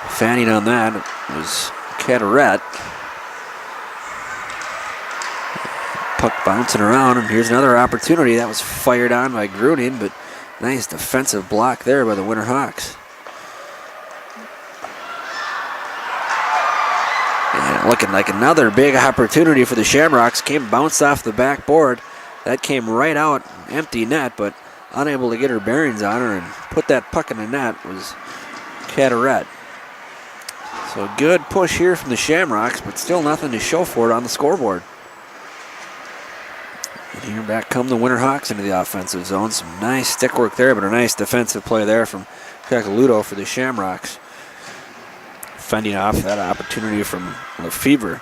fanning on that was Cataret. Puck bouncing around, and here's another opportunity. That was fired on by Gruning, but nice defensive block there by the Winter Hawks. And looking like another big opportunity for the Shamrocks. Bounced off the backboard. That came right out, empty net, but unable to get her bearings on her and put that puck in the net was Cataret. So a good push here from the Shamrocks, but still nothing to show for it on the scoreboard. And here back come the Winter Hawks into the offensive zone. Some nice stick work there, but a nice defensive play there from Cacoluto for the Shamrocks. Fending off that opportunity from Lefebvre.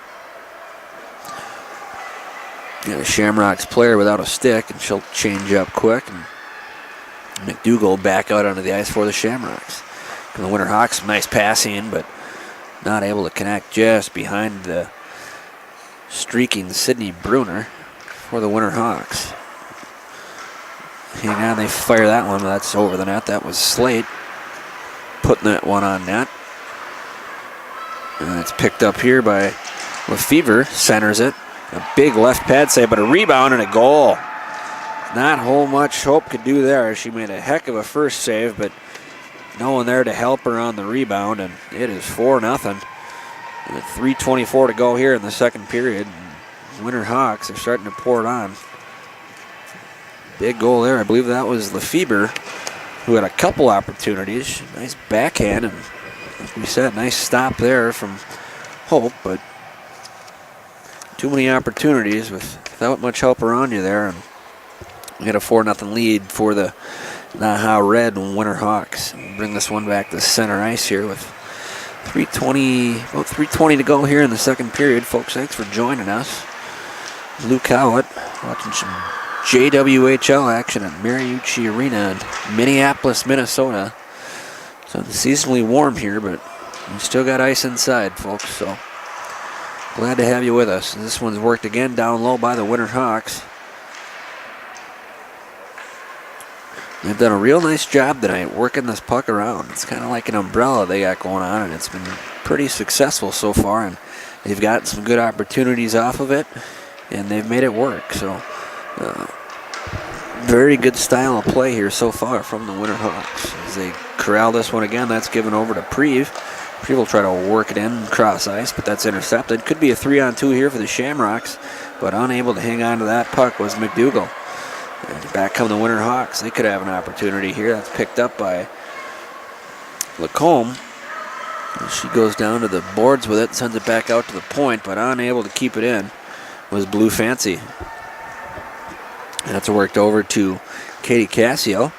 Got a Shamrocks player without a stick, and she'll change up quick. And McDougall back out onto the ice for the Shamrocks. And the Winter Hawks, nice passing, but not able to connect just behind the streaking Sydney Bruner for the Winter Hawks. Hang on, they fire that one, but that's over the net. That was Slate putting that one on net. And it's picked up here by Lefebvre, centers it. A big left pad save, but a rebound and a goal. Not whole much Hope could do there. She made a heck of a first save, but no one there to help her on the rebound, and it is 4-0. With 3:24 to go here in the second period. Winter Hawks are starting to pour it on. Big goal there. I believe that was Lefebvre, who had a couple opportunities. Nice backhand, and like we said, nice stop there from Hope, but too many opportunities without much help around you there. And we had a 4-0 lead for the NAHA Red Winter Hawks. Bring this one back to center ice here with about 3:20 to go here in the second period. Folks, thanks for joining us. Luke Howlett watching some JWHL action at Mariucci Arena in Minneapolis, Minnesota. So it's seasonally warm here, but we still got ice inside, folks. So glad to have you with us. This one's worked again down low by the Winter Hawks. They've done a real nice job tonight working this puck around. It's kind of like an umbrella they got going on, and it's been pretty successful so far. And they've gotten some good opportunities off of it, and they've made it work. So very good style of play here so far from the Winter Hawks. As they corral this one again, that's given over to Preve. Preve will try to work it in cross ice, but that's intercepted. Could be a 3-on-2 here for the Shamrocks, but unable to hang on to that puck was McDougall. And back come the Winter Hawks. They could have an opportunity here. That's picked up by Lacombe. She goes down to the boards with it, sends it back out to the point, but unable to keep it in was Blue Fancy. And that's worked over to Katie Cassio.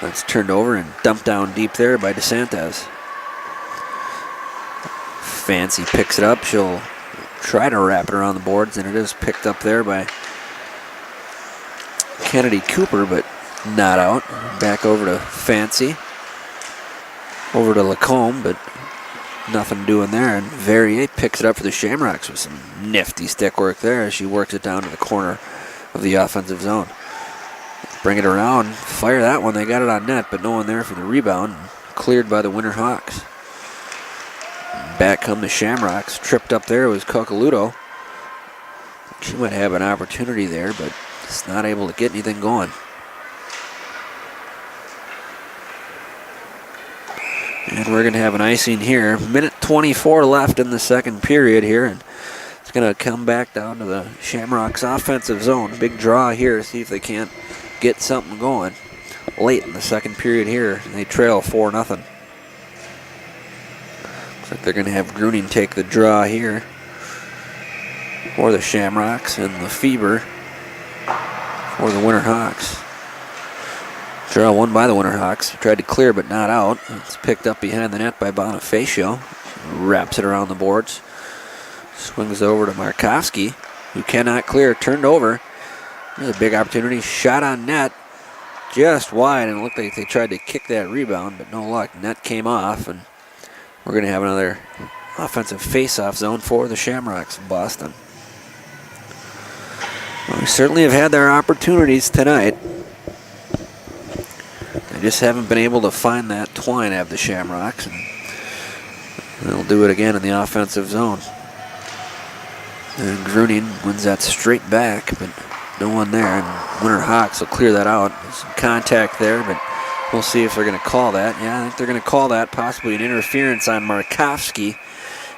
That's turned over and dumped down deep there by DeSantis. Fancy picks it up. She'll try to wrap it around the boards, and it is picked up there by Kennedy Cooper, but not out. Back over to Fancy. Over to Lacombe, but nothing doing there. And Verrier picks it up for the Shamrocks with some nifty stick work there as she works it down to the corner of the offensive zone. Bring it around, fire that one. They got it on net, but no one there for the rebound. Cleared by the Winter Hawks. Back come the Shamrocks. Tripped up there was Coccoluto. She might have an opportunity there, but just not able to get anything going. And we're going to have an icing here. Minute 24 left in the second period here. And it's going to come back down to the Shamrocks offensive zone. Big draw here. See if they can't get something going late in the second period here. They trail 4-0. Looks like they're going to have Gruning take the draw here for the Shamrocks, and Lefebvre for the Winter Hawks. Draw won by the Winter Hawks. Tried to clear but not out. It's picked up behind the net by Bonifacio. Wraps it around the boards. Swings over to Markovsky, who cannot clear. Turned over. There's a big opportunity. Shot on net. Just wide, and it looked like they tried to kick that rebound, but no luck. Net came off, and we're going to have another offensive face-off zone for the Shamrocks of Boston. Well, we certainly have had their opportunities tonight. They just haven't been able to find that twine of the Shamrocks. And they'll do it again in the offensive zone. And Gruning wins that straight back, but no one there. And Winter Hawks will clear that out. There's some contact there, but we'll see if they're going to call that. Yeah, I think they're going to call that, possibly an interference on Markovsky.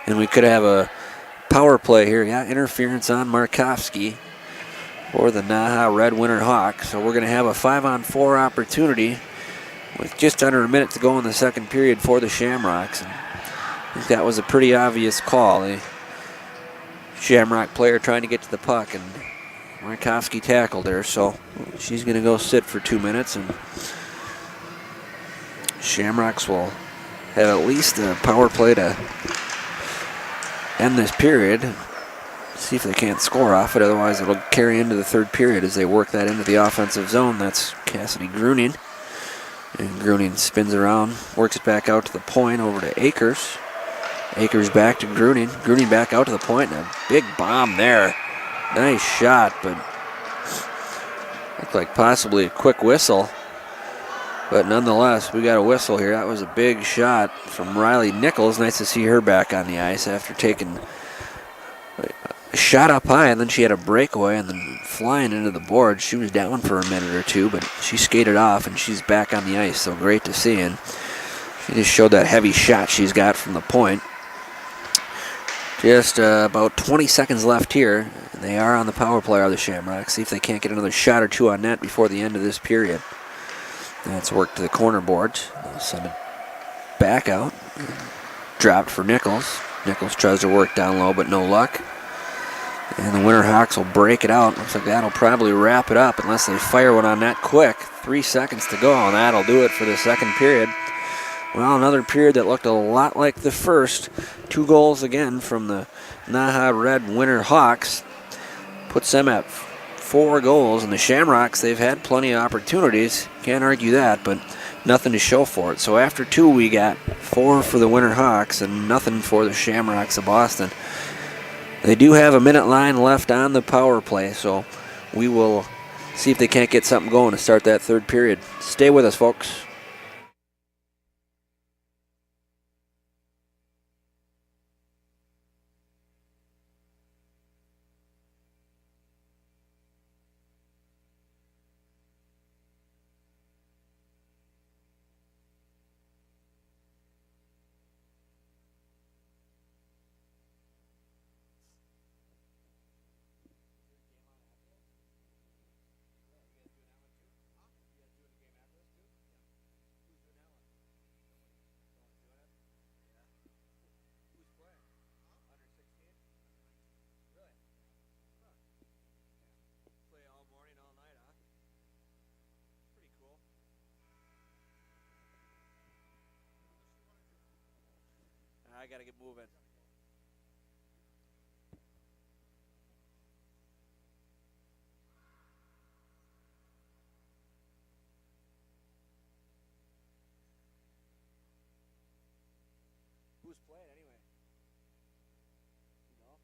And we could have a power play here. Yeah, interference on Markovsky for the NAHA Red Winter Hawks. So we're going to have a 5-on-4 opportunity with just under a minute to go in the second period for the Shamrocks. And I think that was a pretty obvious call. The Shamrock player trying to get to the puck, and Markovsky tackled her, so she's going to go sit for 2 minutes, and Shamrocks will have at least a power play to end this period. See if they can't score off it, otherwise it'll carry into the third period as they work that into the offensive zone. That's Cassidy Gruning. And Gruning spins around, works it back out to the point, over to Akers. Akers back to Gruning. Gruning back out to the point, and a big bomb there. Nice shot, but looked like possibly a quick whistle. But nonetheless, we got a whistle here. That was a big shot from Riley Nichols. Nice to see her back on the ice after taking a shot up high, and then she had a breakaway and then flying into the board. She was down for a minute or two, but she skated off, and she's back on the ice, so great to see. And she just showed that heavy shot she's got from the point. Just about 20 seconds left here And they are on the power play, are the Shamrocks. See if they can't get another shot or two on net before the end of this period. That's worked to the corner boards. They'll send it back out. Dropped for Nichols. Nichols tries to work down low, but no luck. And the Winterhawks will break it out. Looks like that'll probably wrap it up unless they fire one on net quick. 3 seconds to go, and that'll do it for the second period. Well, another period that looked a lot like the first. 2 goals again from the NAHA Red Winterhawks. Puts them at 4 goals, and the Shamrocks, they've had plenty of opportunities. Can't argue that, but nothing to show for it. So after 2, we got 4 for the Winterhawks and nothing for the Shamrocks of Boston. They do have a minute line left on the power play, so we will see if they can't get something going to start that third period. Stay with us, folks. I got to get moving. Who's playing anyway? You know?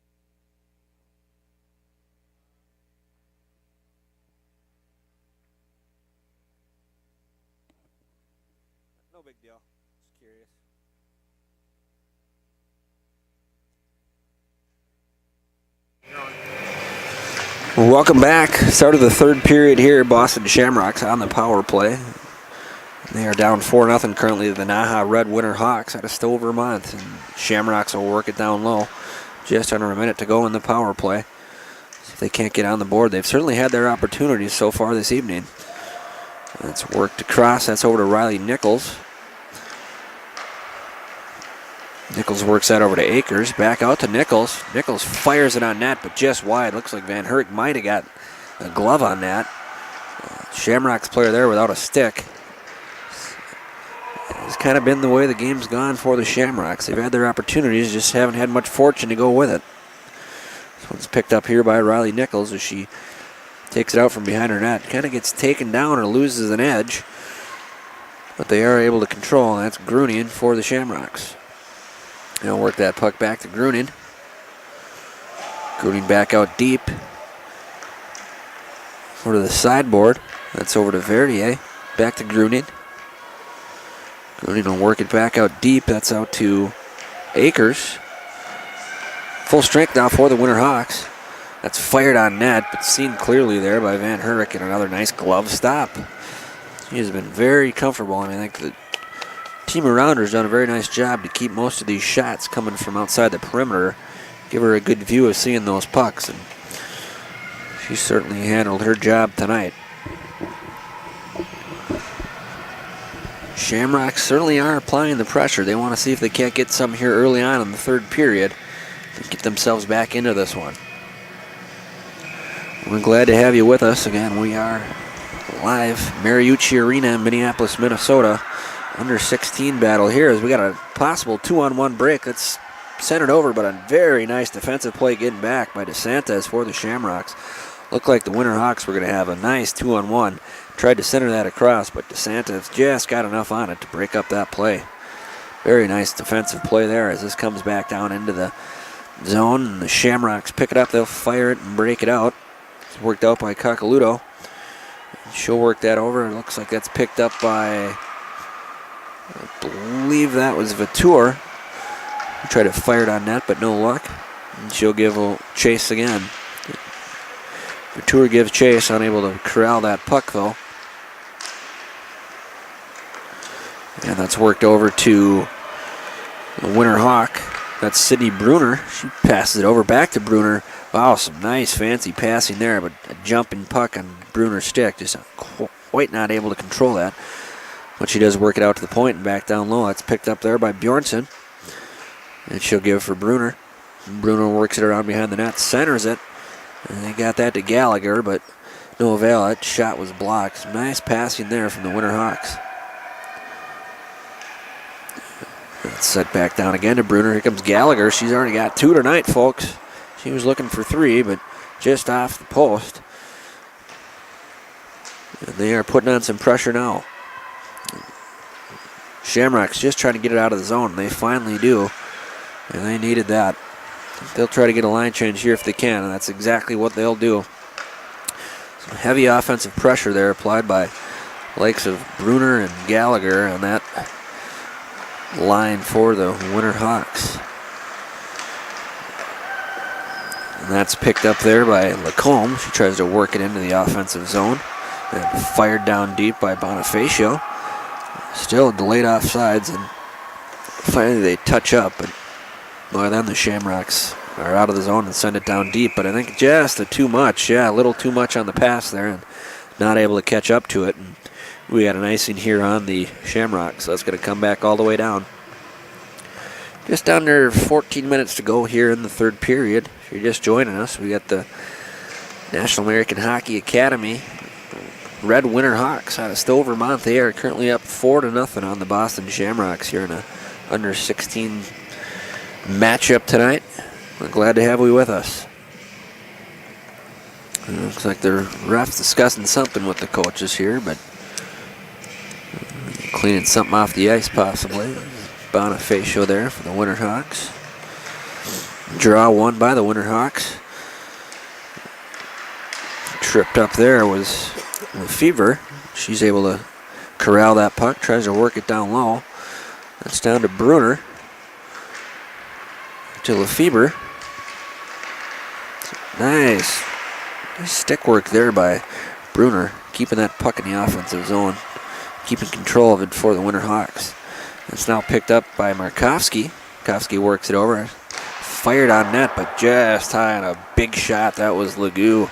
No big deal. Just curious. Welcome back. Start of the third period here. Boston Shamrocks on the power play. They are down 4-0 currently to the NAHA Red Winterhawks out of Stowe, Vermont. And Shamrocks will work it down low. Just under a minute to go in the power play. See if they can't get on the board. They've certainly had their opportunities so far this evening. That's worked across. That's over to Riley Nichols. Nichols works that over to Akers. Back out to Nichols. Nichols fires it on net, but just wide. Looks like Van Herk might have got a glove on that. Shamrocks player there without a stick. It's kind of been the way the game's gone for the Shamrocks. They've had their opportunities, just haven't had much fortune to go with it. This one's picked up here by Riley Nichols as she takes it out from behind her net. Kind of gets taken down or loses an edge, but they are able to control, and that's Grunion for the Shamrocks. They'll work that puck back to Grunin. Grunin back out deep. Over to the sideboard. That's over to Verdier. Back to Grunin. Grunin will work it back out deep. That's out to Akers. Full strength now for the Winterhawks. That's fired on net, but seen clearly there by Van Herk, and another nice glove stop. She has been very comfortable, and I think the team around her has done a very nice job to keep most of these shots coming from outside the perimeter. Give her a good view of seeing those pucks, and she certainly handled her job tonight. Shamrocks certainly are applying the pressure. They want to see if they can't get some here early on in the third period and get themselves back into this one. We're glad to have you with us. Again, we are live, Mariucci Arena in Minneapolis, Minnesota. Under 16 battle here as we got a possible 2-on-1 break. That's centered over, but a very nice defensive play getting back by DeSantis for the Shamrocks. Looked like the Winterhawks were going to have a nice 2-on-1. Tried to center that across, but DeSantis just got enough on it to break up that play. Very nice defensive play there as this comes back down into the zone. And the Shamrocks pick it up. They'll fire it and break it out. It's worked out by Coccoluto. She'll work that over. It looks like that's picked up by, I believe that was Vautour. Tried to fire it on net, but no luck. And she'll give a chase again. Vautour gives chase, unable to corral that puck though. And that's worked over to the Winterhawk That's Sydney Bruner. She passes it over back to Bruner. Wow, some nice fancy passing there, but a jumping puck on Bruner's stick. Just quite not able to control that. But she does work it out to the point and back down low. That's picked up there by Bjornsson. And she'll give for Bruner. Bruner works it around behind the net, centers it. And they got that to Gallagher, but no avail. That shot was blocked. Nice passing there from the Winterhawks. That's set back down again to Bruner. Here comes Gallagher. She's already got 2 tonight, folks. She was looking for 3, but just off the post. And they are putting on some pressure now. Shamrocks just trying to get it out of the zone. They finally do, and they needed that. They'll try to get a line change here if they can, and that's exactly what they'll do. Some heavy offensive pressure there applied by likes of Bruner and Gallagher on that line for the Winterhawks. And that's picked up there by Lacombe. She tries to work it into the offensive zone. And fired down deep by Bonifacio. Still delayed offsides, and finally they touch up, but by then the Shamrocks are out of the zone and send it down deep. But I think just too much. Yeah, a little too much on the pass there, and not able to catch up to it. And we got an icing here on the Shamrocks, so that's going to come back all the way down. Just under 14 minutes to go here in the third period. If you're just joining us, we got the National American Hockey Academy Red Winterhawks out of Stowe, Vermont. They are currently up 4-0 on the Boston Shamrocks here in a under 16 matchup tonight. We're glad to have you with us. It looks like the ref's discussing something with the coaches here, but cleaning something off the ice possibly. Bonifacio there for the Winterhawks. Draw won by the Winterhawks. Tripped up there was Lefevre. She's able to corral that puck, tries to work it down low. That's down to Bruner. To Lefevre. Nice stick work there by Bruner, keeping that puck in the offensive zone, keeping control of it for the Winterhawks. It's now picked up by Markovsky. Markovsky works it over. Fired on net, but just high on a big shot. That was Legou.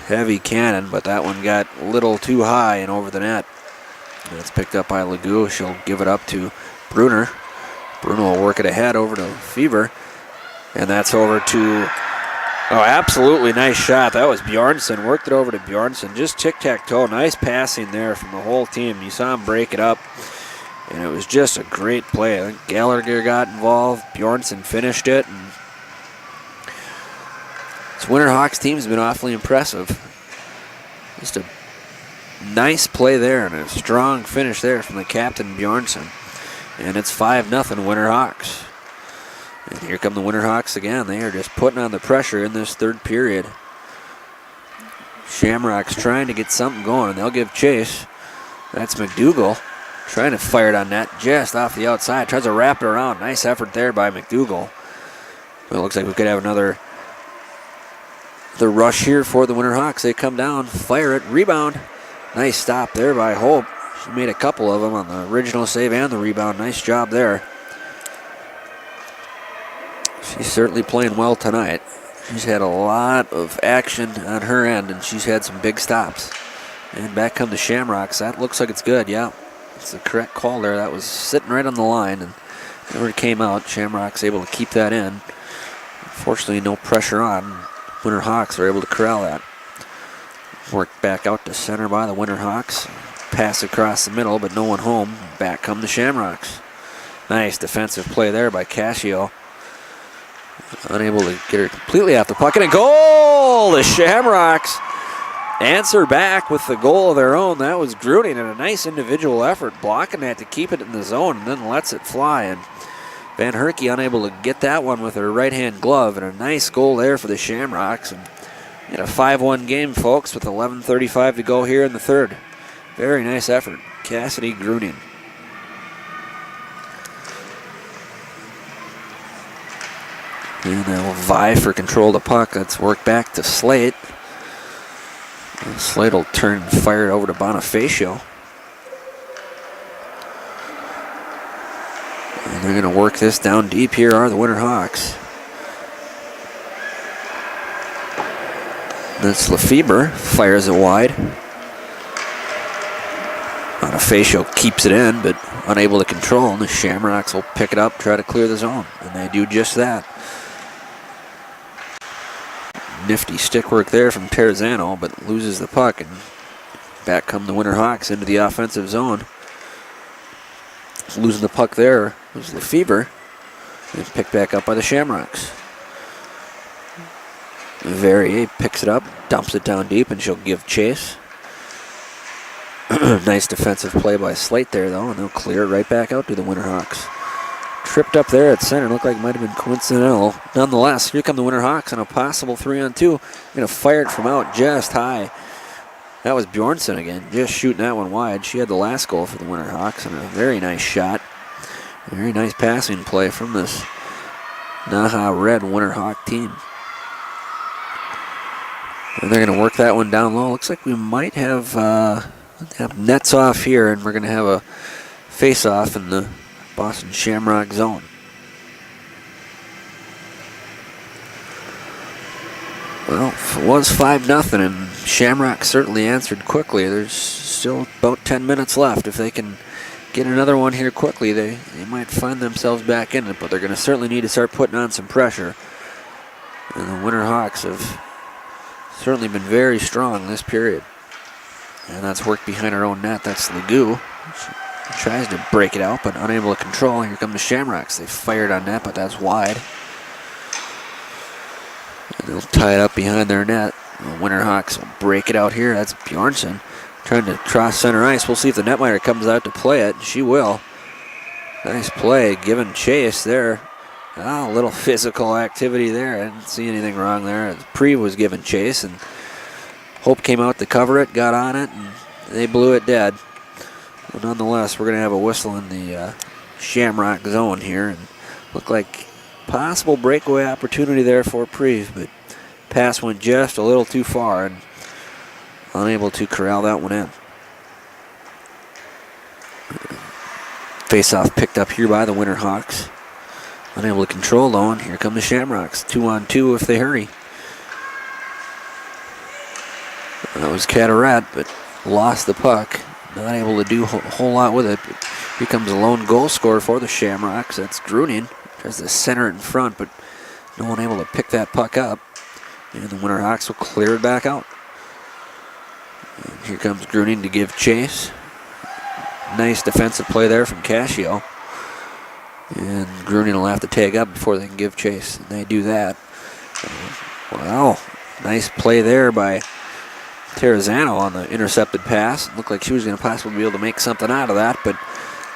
Heavy cannon, but that one got a little too high and over the net. And it's picked up by Legou. She'll give it up to Bruner. Bruner will work it ahead over to Fever. And that's over to, oh, absolutely nice shot. That was Bjornsson. Worked it over to Bjornsson. Just tic-tac-toe. Nice passing there from the whole team. You saw him break it up. And it was just a great play. I think Gallagher got involved. Bjornsson finished it. And this Winterhawks team has been awfully impressive. Just a nice play there and a strong finish there from the captain, Bjornsson. And it's 5-0 Winterhawks. And here come the Winterhawks again. They are just putting on the pressure in this third period. Shamrocks trying to get something going, and they'll give chase. That's McDougall trying to fire it on net just off the outside. Tries to wrap it around. Nice effort there by McDougall. Well, it looks like we could have another rush here for the Winterhawks. They come down, fire it, rebound. Nice stop there by Hope. She made a couple of them on the original save and the rebound. Nice job there. She's certainly playing well tonight. She's had a lot of action on her end, and she's had some big stops. And back come the Shamrocks. That looks like it's good, yeah. It's the correct call there. That was sitting right on the line, and never came out. Shamrocks able to keep that in. Unfortunately, no pressure on. Winterhawks are able to corral that. Worked back out to center by the Winterhawks. Pass across the middle, but no one home. Back come the Shamrocks. Nice defensive play there by Cascio. Unable to get her completely off the puck. And a goal! The Shamrocks answer back with the goal of their own. That was Gruning, and a nice individual effort blocking that to keep it in the zone, and then lets it fly. And Van Herky unable to get that one with her right-hand glove, and a nice goal there for the Shamrocks. And a 5-1 game, folks, with 11:35 to go here in the third. Very nice effort. Cassidy Gruning. And they'll vie for control of the puck. That's worked back to Slate. And Slate will turn and fire it over to Bonifacio. And They're going to work this down deep. Here are the Winter Hawks. That's Lefebvre, fires it wide. Facio keeps it in, but unable to control, and the Shamrocks will pick it up, try to clear the zone, and they do just that. Nifty stick work there from Terrazano, but loses the puck, and back come the Winter Hawks into the offensive zone. Losing the puck there was Lefebvre, and picked back up by the Shamrocks. Verrier picks it up, dumps it down deep, and she'll give chase. Nice defensive play by Slate there, though, and they'll clear it right back out to the Winter Hawks. Tripped up there at center, looked like it might have been coincidental. Nonetheless, here come the Winter Hawks on a possible 3-on-2. Going to fire it from out just high. That was Bjornsson again, just shooting that one wide. She had the last goal for the Winter Hawks, and a very nice shot. A very nice passing play from this NAHA Red Winter Hawk team. And they're going to work that one down low. Looks like we might have nets off here, and we're going to have a face-off in the Boston Shamrock zone. Well, it was 5-0, and Shamrock certainly answered quickly. There's still about 10 minutes left. If they can get another one here quickly, they might find themselves back in it, but they're going to certainly need to start putting on some pressure. And the Winter Hawks have certainly been very strong this period. And that's worked behind her own net. That's Legoux. She tries to break it out, but unable to control. Here come the Shamrocks. They fired on net, but that's wide. And they'll tie it up behind their net. The Winter Hawks will break it out here. That's Bjornsson trying to cross center ice. We'll see if the netminder comes out to play it. She will. Nice play, giving chase there. A little physical activity there. I didn't see anything wrong there. Preve was given chase, and Hope came out to cover it, got on it, and they blew it dead. But nonetheless, we're going to have a whistle in the Shamrock zone here, and look like possible breakaway opportunity there for Preve, but pass went just a little too far and unable to corral that one in. Face-off picked up here by the Winter Hawks. Unable to control though, and here come the Shamrocks. 2-on-2 if they hurry. That was Catarat, but lost the puck. Not able to do a whole lot with it. But here comes a lone goal scorer for the Shamrocks. That's Gruning. Tries to center it in front, but no one able to pick that puck up. And the Winter Hawks will clear it back out. And here comes Gruning to give chase. Nice defensive play there from Cascio. And Gruning will have to tag up before they can give chase. And they do that. Wow, nice play there by Terrazano on the intercepted pass. Looked like she was going to possibly be able to make something out of that, but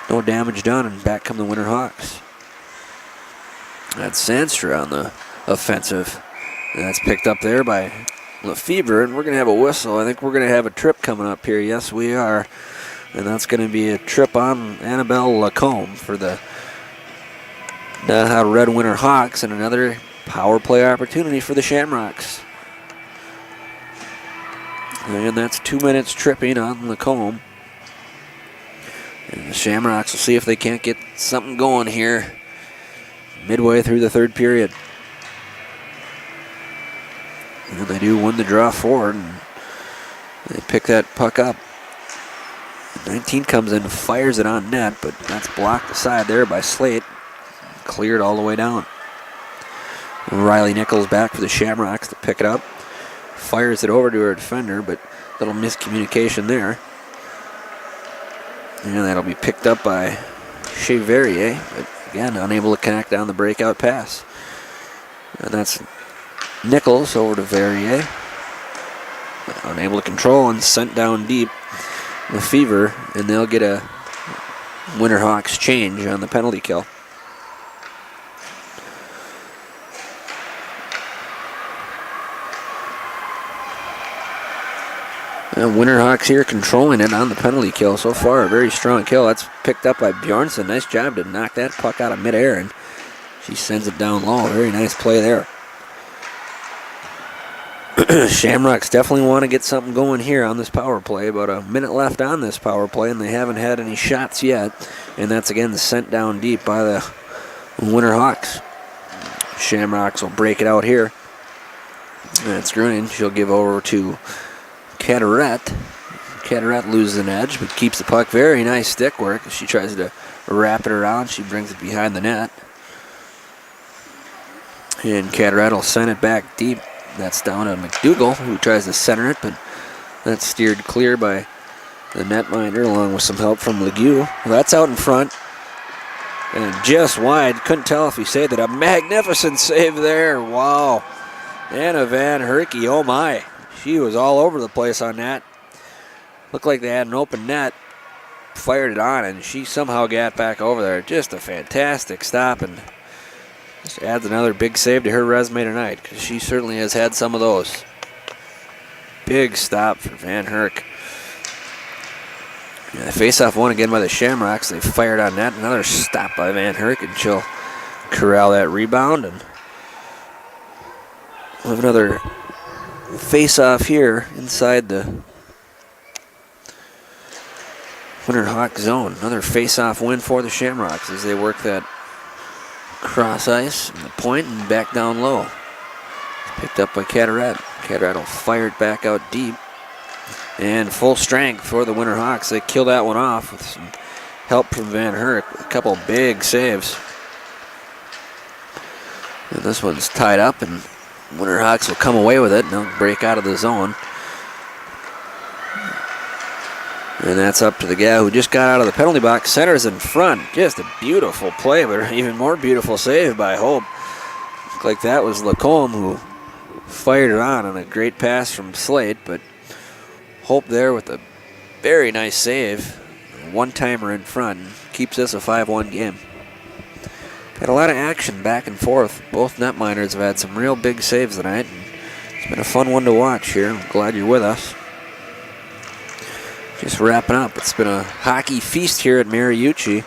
no damage done, and back come the Winter Hawks. That's Sandstra on the offensive. And that's picked up there by Lefebvre, and we're going to have a whistle. I think we're going to have a trip coming up here. Yes, we are. And that's going to be a trip on Annabelle Lacombe for the NAHA Red Winter Hawks, and another power play opportunity for the Shamrocks. And that's 2 minutes tripping on Lacombe. And the Shamrocks will see if they can't get something going here midway through the third period. And they do win the draw forward, and they pick that puck up. 19 comes in and fires it on net, but that's blocked aside there by Slate. Cleared all the way down. Riley Nichols back for the Shamrocks to pick it up. Fires it over to her defender, but little miscommunication there. And that'll be picked up by Shea Verrier, but again, unable to connect on the breakout pass. And that's Nichols over to Verrier. Unable to control and sent down deep. Lefebvre, and they'll get a Winter Hawks change on the penalty kill. Winter Hawks here controlling it on the penalty kill so far. A very strong kill. That's picked up by Bjornsson. Nice job to knock that puck out of midair, and she sends it down low. Very nice play there. Shamrocks definitely want to get something going here on this power play. About a minute left on this power play, and they haven't had any shots yet. And that's again sent down deep by the Winterhawks. Shamrocks will break it out here. That's Grunin. She'll give over to Carteret. Carteret loses an edge, but keeps the puck. Very nice stick work. She tries to wrap it around. She brings it behind the net. And Carteret will send it back deep. That's down to McDougall, who tries to center it, but that's steered clear by the netminder, along with some help from Legue. Well, that's out in front. And just wide. Couldn't tell if he saved it. A magnificent save there. Wow. Anna Van Herky, oh my. She was all over the place on that. Looked like they had an open net. Fired it on, and she somehow got back over there. Just a fantastic stop, and just adds another big save to her resume tonight, because she certainly has had some of those. Big stop for Van Herk. Yeah, the face-off won again by the Shamrocks. They fired on that. Another stop by Van Herk, and she'll corral that rebound. And we'll have another face-off here inside the Winterhawk zone. Another face-off win for the Shamrocks as they work that cross ice and the point and back down low. Picked up by Carteret. Carteret will fire it back out deep. And full strength for the Winterhawks. They kill that one off with some help from Van Herk. A couple big saves. And this one's tied up, and Winterhawks will come away with it, and they'll break out of the zone. And that's up to the guy who just got out of the penalty box. Centers in front. Just a beautiful play, but an even more beautiful save by Hope. Looked like that was Lacombe who fired it on a great pass from Slate, but Hope there with a very nice save. One-timer in front. Keeps this a 5-1 game. Had a lot of action back and forth. Both netminders have had some real big saves tonight. It's been a fun one to watch here. I'm glad you're with us. Just wrapping up. It's been a hockey feast here at Mariucci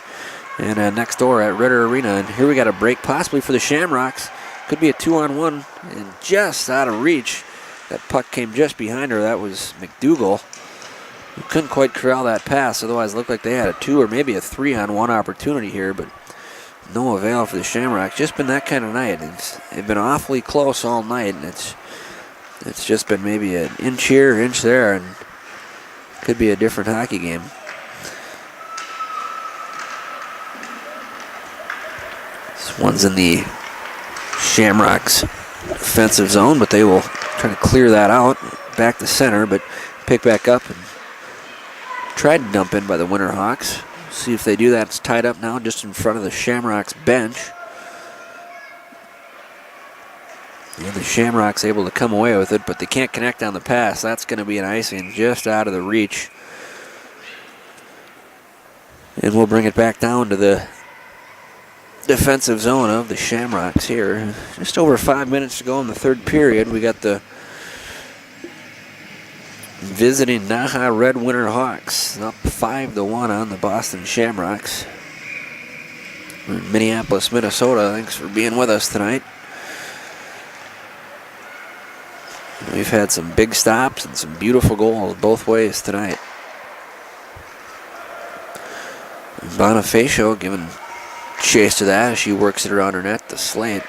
and next door at Ritter Arena. And here we got a break possibly for the Shamrocks. Could be a 2-on-1 and just out of reach. That puck came just behind her. That was McDougall, who couldn't quite corral that pass. Otherwise, it looked like they had a 2 or maybe a 3-on-1 opportunity here, but no avail for the Shamrocks. Just been that kind of night. It's been awfully close all night, and it's just been maybe an inch here, inch there, and could be a different hockey game. This one's in the Shamrocks defensive zone, but they will try to clear that out. Back to center, but pick back up and tried to dump in by the Winterhawks. See if they do that. It's tied up now just in front of the Shamrocks bench. And the Shamrocks able to come away with it, but they can't connect on the pass. That's going to be an icing just out of the reach. And we'll bring it back down to the defensive zone of the Shamrocks here. Just over 5 minutes to go in the third period. We got the visiting NAHA Red Winterhawks up 5-1 on the Boston Shamrocks. We're in Minneapolis, Minnesota. Thanks for being with us tonight. We've had some big stops and some beautiful goals both ways tonight. Bonifacio giving chase to that as she works it around her net to Slate.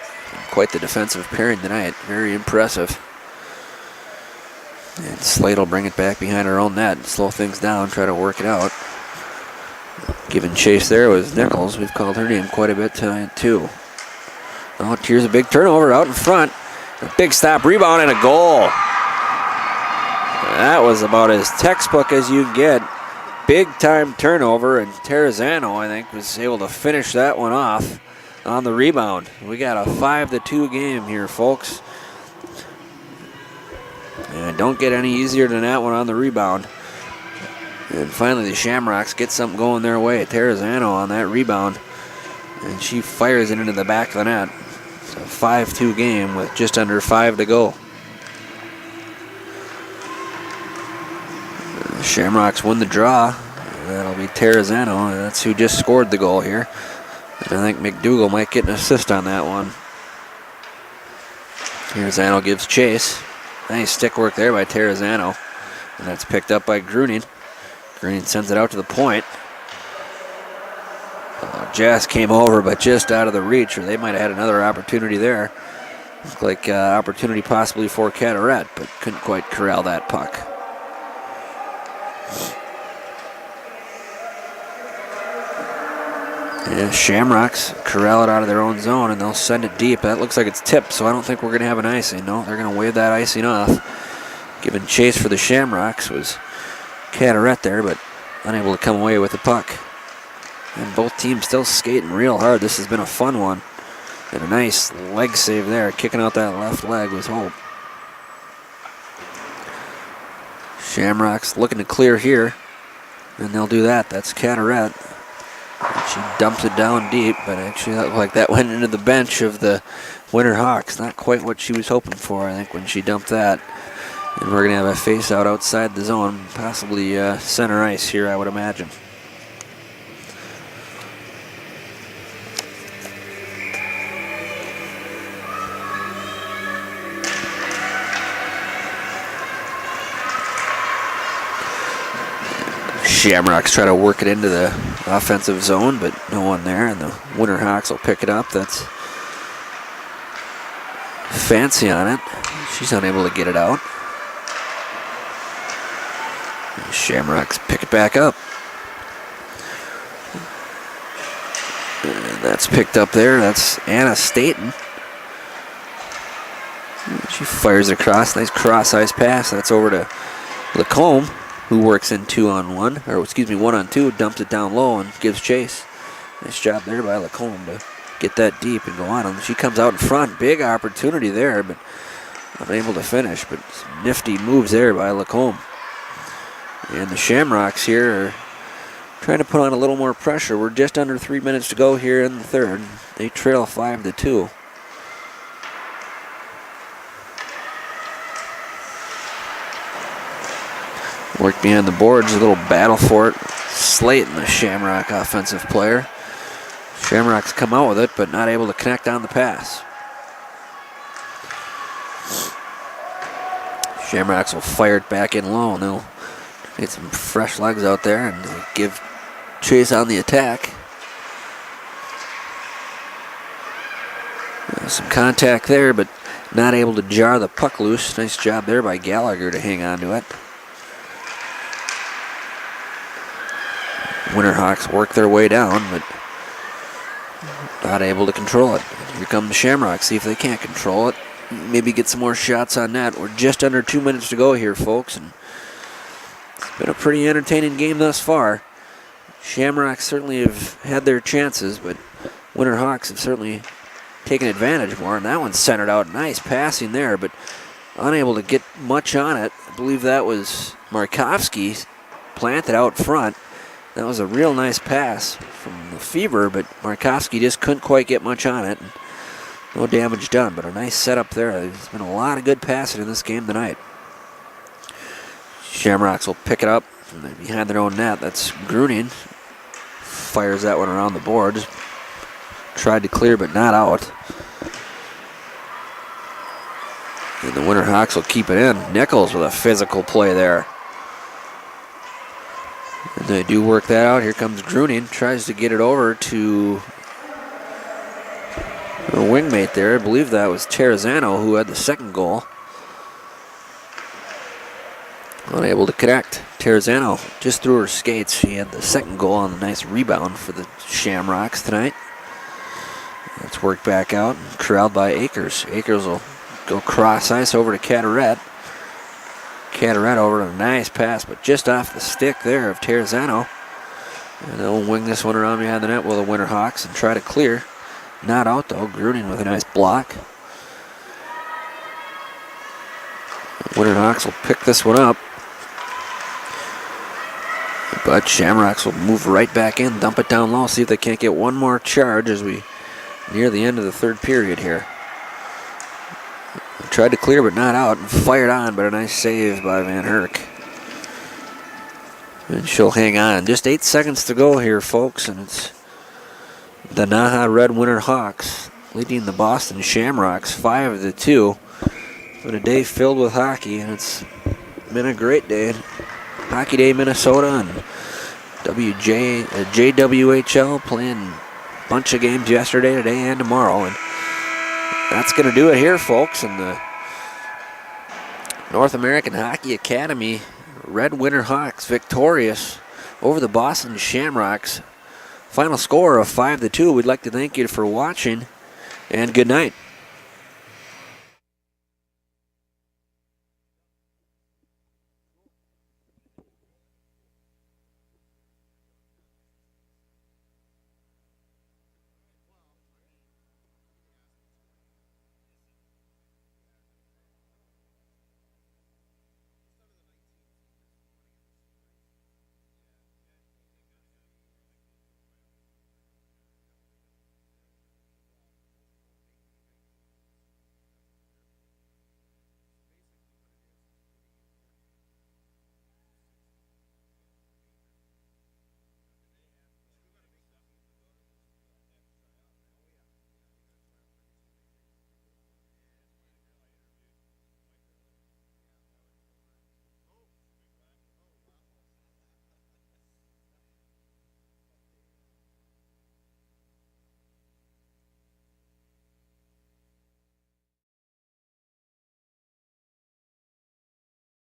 Quite the defensive pairing tonight. Very impressive. And Slate will bring it back behind her own net and slow things down, try to work it out. Giving chase there was Nichols. We've called her name quite a bit tonight too. Oh, here's a big turnover out in front. A big stop, rebound, and a goal. That was about as textbook as you can get. Big time turnover, and Terrazano, I think, was able to finish that one off on the rebound. We got a 5-2 game here, folks. And don't get any easier than that one on the rebound. And finally, the Shamrocks get something going their way. Terrazano on that rebound, and she fires it into the back of the net. It's a 5-2 game with just under 5 to go. The Shamrocks win the draw. That'll be Terrazano. That's who just scored the goal here. And I think McDougall might get an assist on that one. Terrazano gives chase. Nice stick work there by Terrazano. And that's picked up by Gruning. Gruning sends it out to the point. just came over, but just out of the reach, or they might have had another opportunity there. Looked like opportunity possibly for Carteret, but couldn't quite corral that puck. Yeah, Shamrocks corral it out of their own zone, and they'll send it deep. That looks like it's tipped, so I don't think we're going to have an icing. No, they're going to wave that icing off. Giving chase for the Shamrocks was Carteret there, but unable to come away with the puck. And both teams still skating real hard. This has been a fun one. And a nice leg save there. Kicking out that left leg was Hope. Shamrocks looking to clear here. And they'll do that. That's Carteret. She dumps it down deep, but actually looked like that went into the bench of the Winter Hawks. Not quite what she was hoping for, I think, when she dumped that. And we're going to have a face out outside the zone, possibly center ice here, I would imagine. Shamrocks try to work it into the offensive zone, but no one there, and the Winter Hawks will pick it up. That's Fancy on it. She's unable to get it out. Shamrocks pick it back up. And that's picked up there. That's Anna Staten. She fires it across. Nice cross-ice pass. That's over to Lacombe, who works in 2-on-1, or excuse me, 1-on-2, dumps it down low and gives chase. Nice job there by Lacombe to get that deep and go on. And she comes out in front. Big opportunity there, but unable to finish. But some nifty moves there by Lacombe. And the Shamrocks here are trying to put on a little more pressure. We're just under 3 minutes to go here in the third. They trail 5-2. Work behind the boards, a little battle for it. Slayton, the Shamrock offensive player. Shamrocks come out with it, but not able to connect on the pass. Shamrocks will fire it back in low, and they'll get some fresh legs out there and give chase on the attack. Some contact there, but not able to jar the puck loose. Nice job there by Gallagher to hang on to it. Winterhawks work their way down, but not able to control it. Here come the Shamrocks, see if they can't control it. Maybe get some more shots on that. We're just under 2 minutes to go here, folks, and it's been a pretty entertaining game thus far. Shamrocks certainly have had their chances, but Winterhawks have certainly taken advantage more, and that one's centered out. Nice passing there, but unable to get much on it. I believe that was Markovsky planted out front. That was a real nice pass from the Fever, but Markovsky just couldn't quite get much on it. No damage done, but a nice setup there. There's been a lot of good passing in this game tonight. Shamrocks will pick it up from behind their own net. That's Gruning. Fires that one around the boards. Tried to clear, but not out. And the Winterhawks will keep it in. Nichols with a physical play there. And they do work that out. Here comes Gruning. Tries to get it over to a wingmate there. I believe that was Terrazano who had the second goal. Unable to connect. Terrazano just through her skates. She had the second goal on a nice rebound for the Shamrocks tonight. That's worked back out and corralled by Akers. Akers will go cross ice over to Carteret. Carteret over to a nice pass, but just off the stick there of Terrazano. And they'll wing this one around behind the net with the Winterhawks and try to clear. Not out though. Gruning with a nice block. Winterhawks will pick this one up. But Shamrocks will move right back in, dump it down low, see if they can't get one more charge as we near the end of the third period here. Tried to clear but not out, and fired on, but a nice save by Van Herk. And she'll hang on. Just 8 seconds to go here, folks, and it's the NAHA Red Winterhawks leading the Boston Shamrocks 5-2. It's been a day filled with hockey, and it's been a great day. Hockey Day Minnesota and JWHL playing bunch of games yesterday, today, and tomorrow. And that's going to do it here, folks. And the North American Hockey Academy Red Winter Hawks victorious over the Boston Shamrocks. Final score of 5-2. We'd like to thank you for watching, and good night.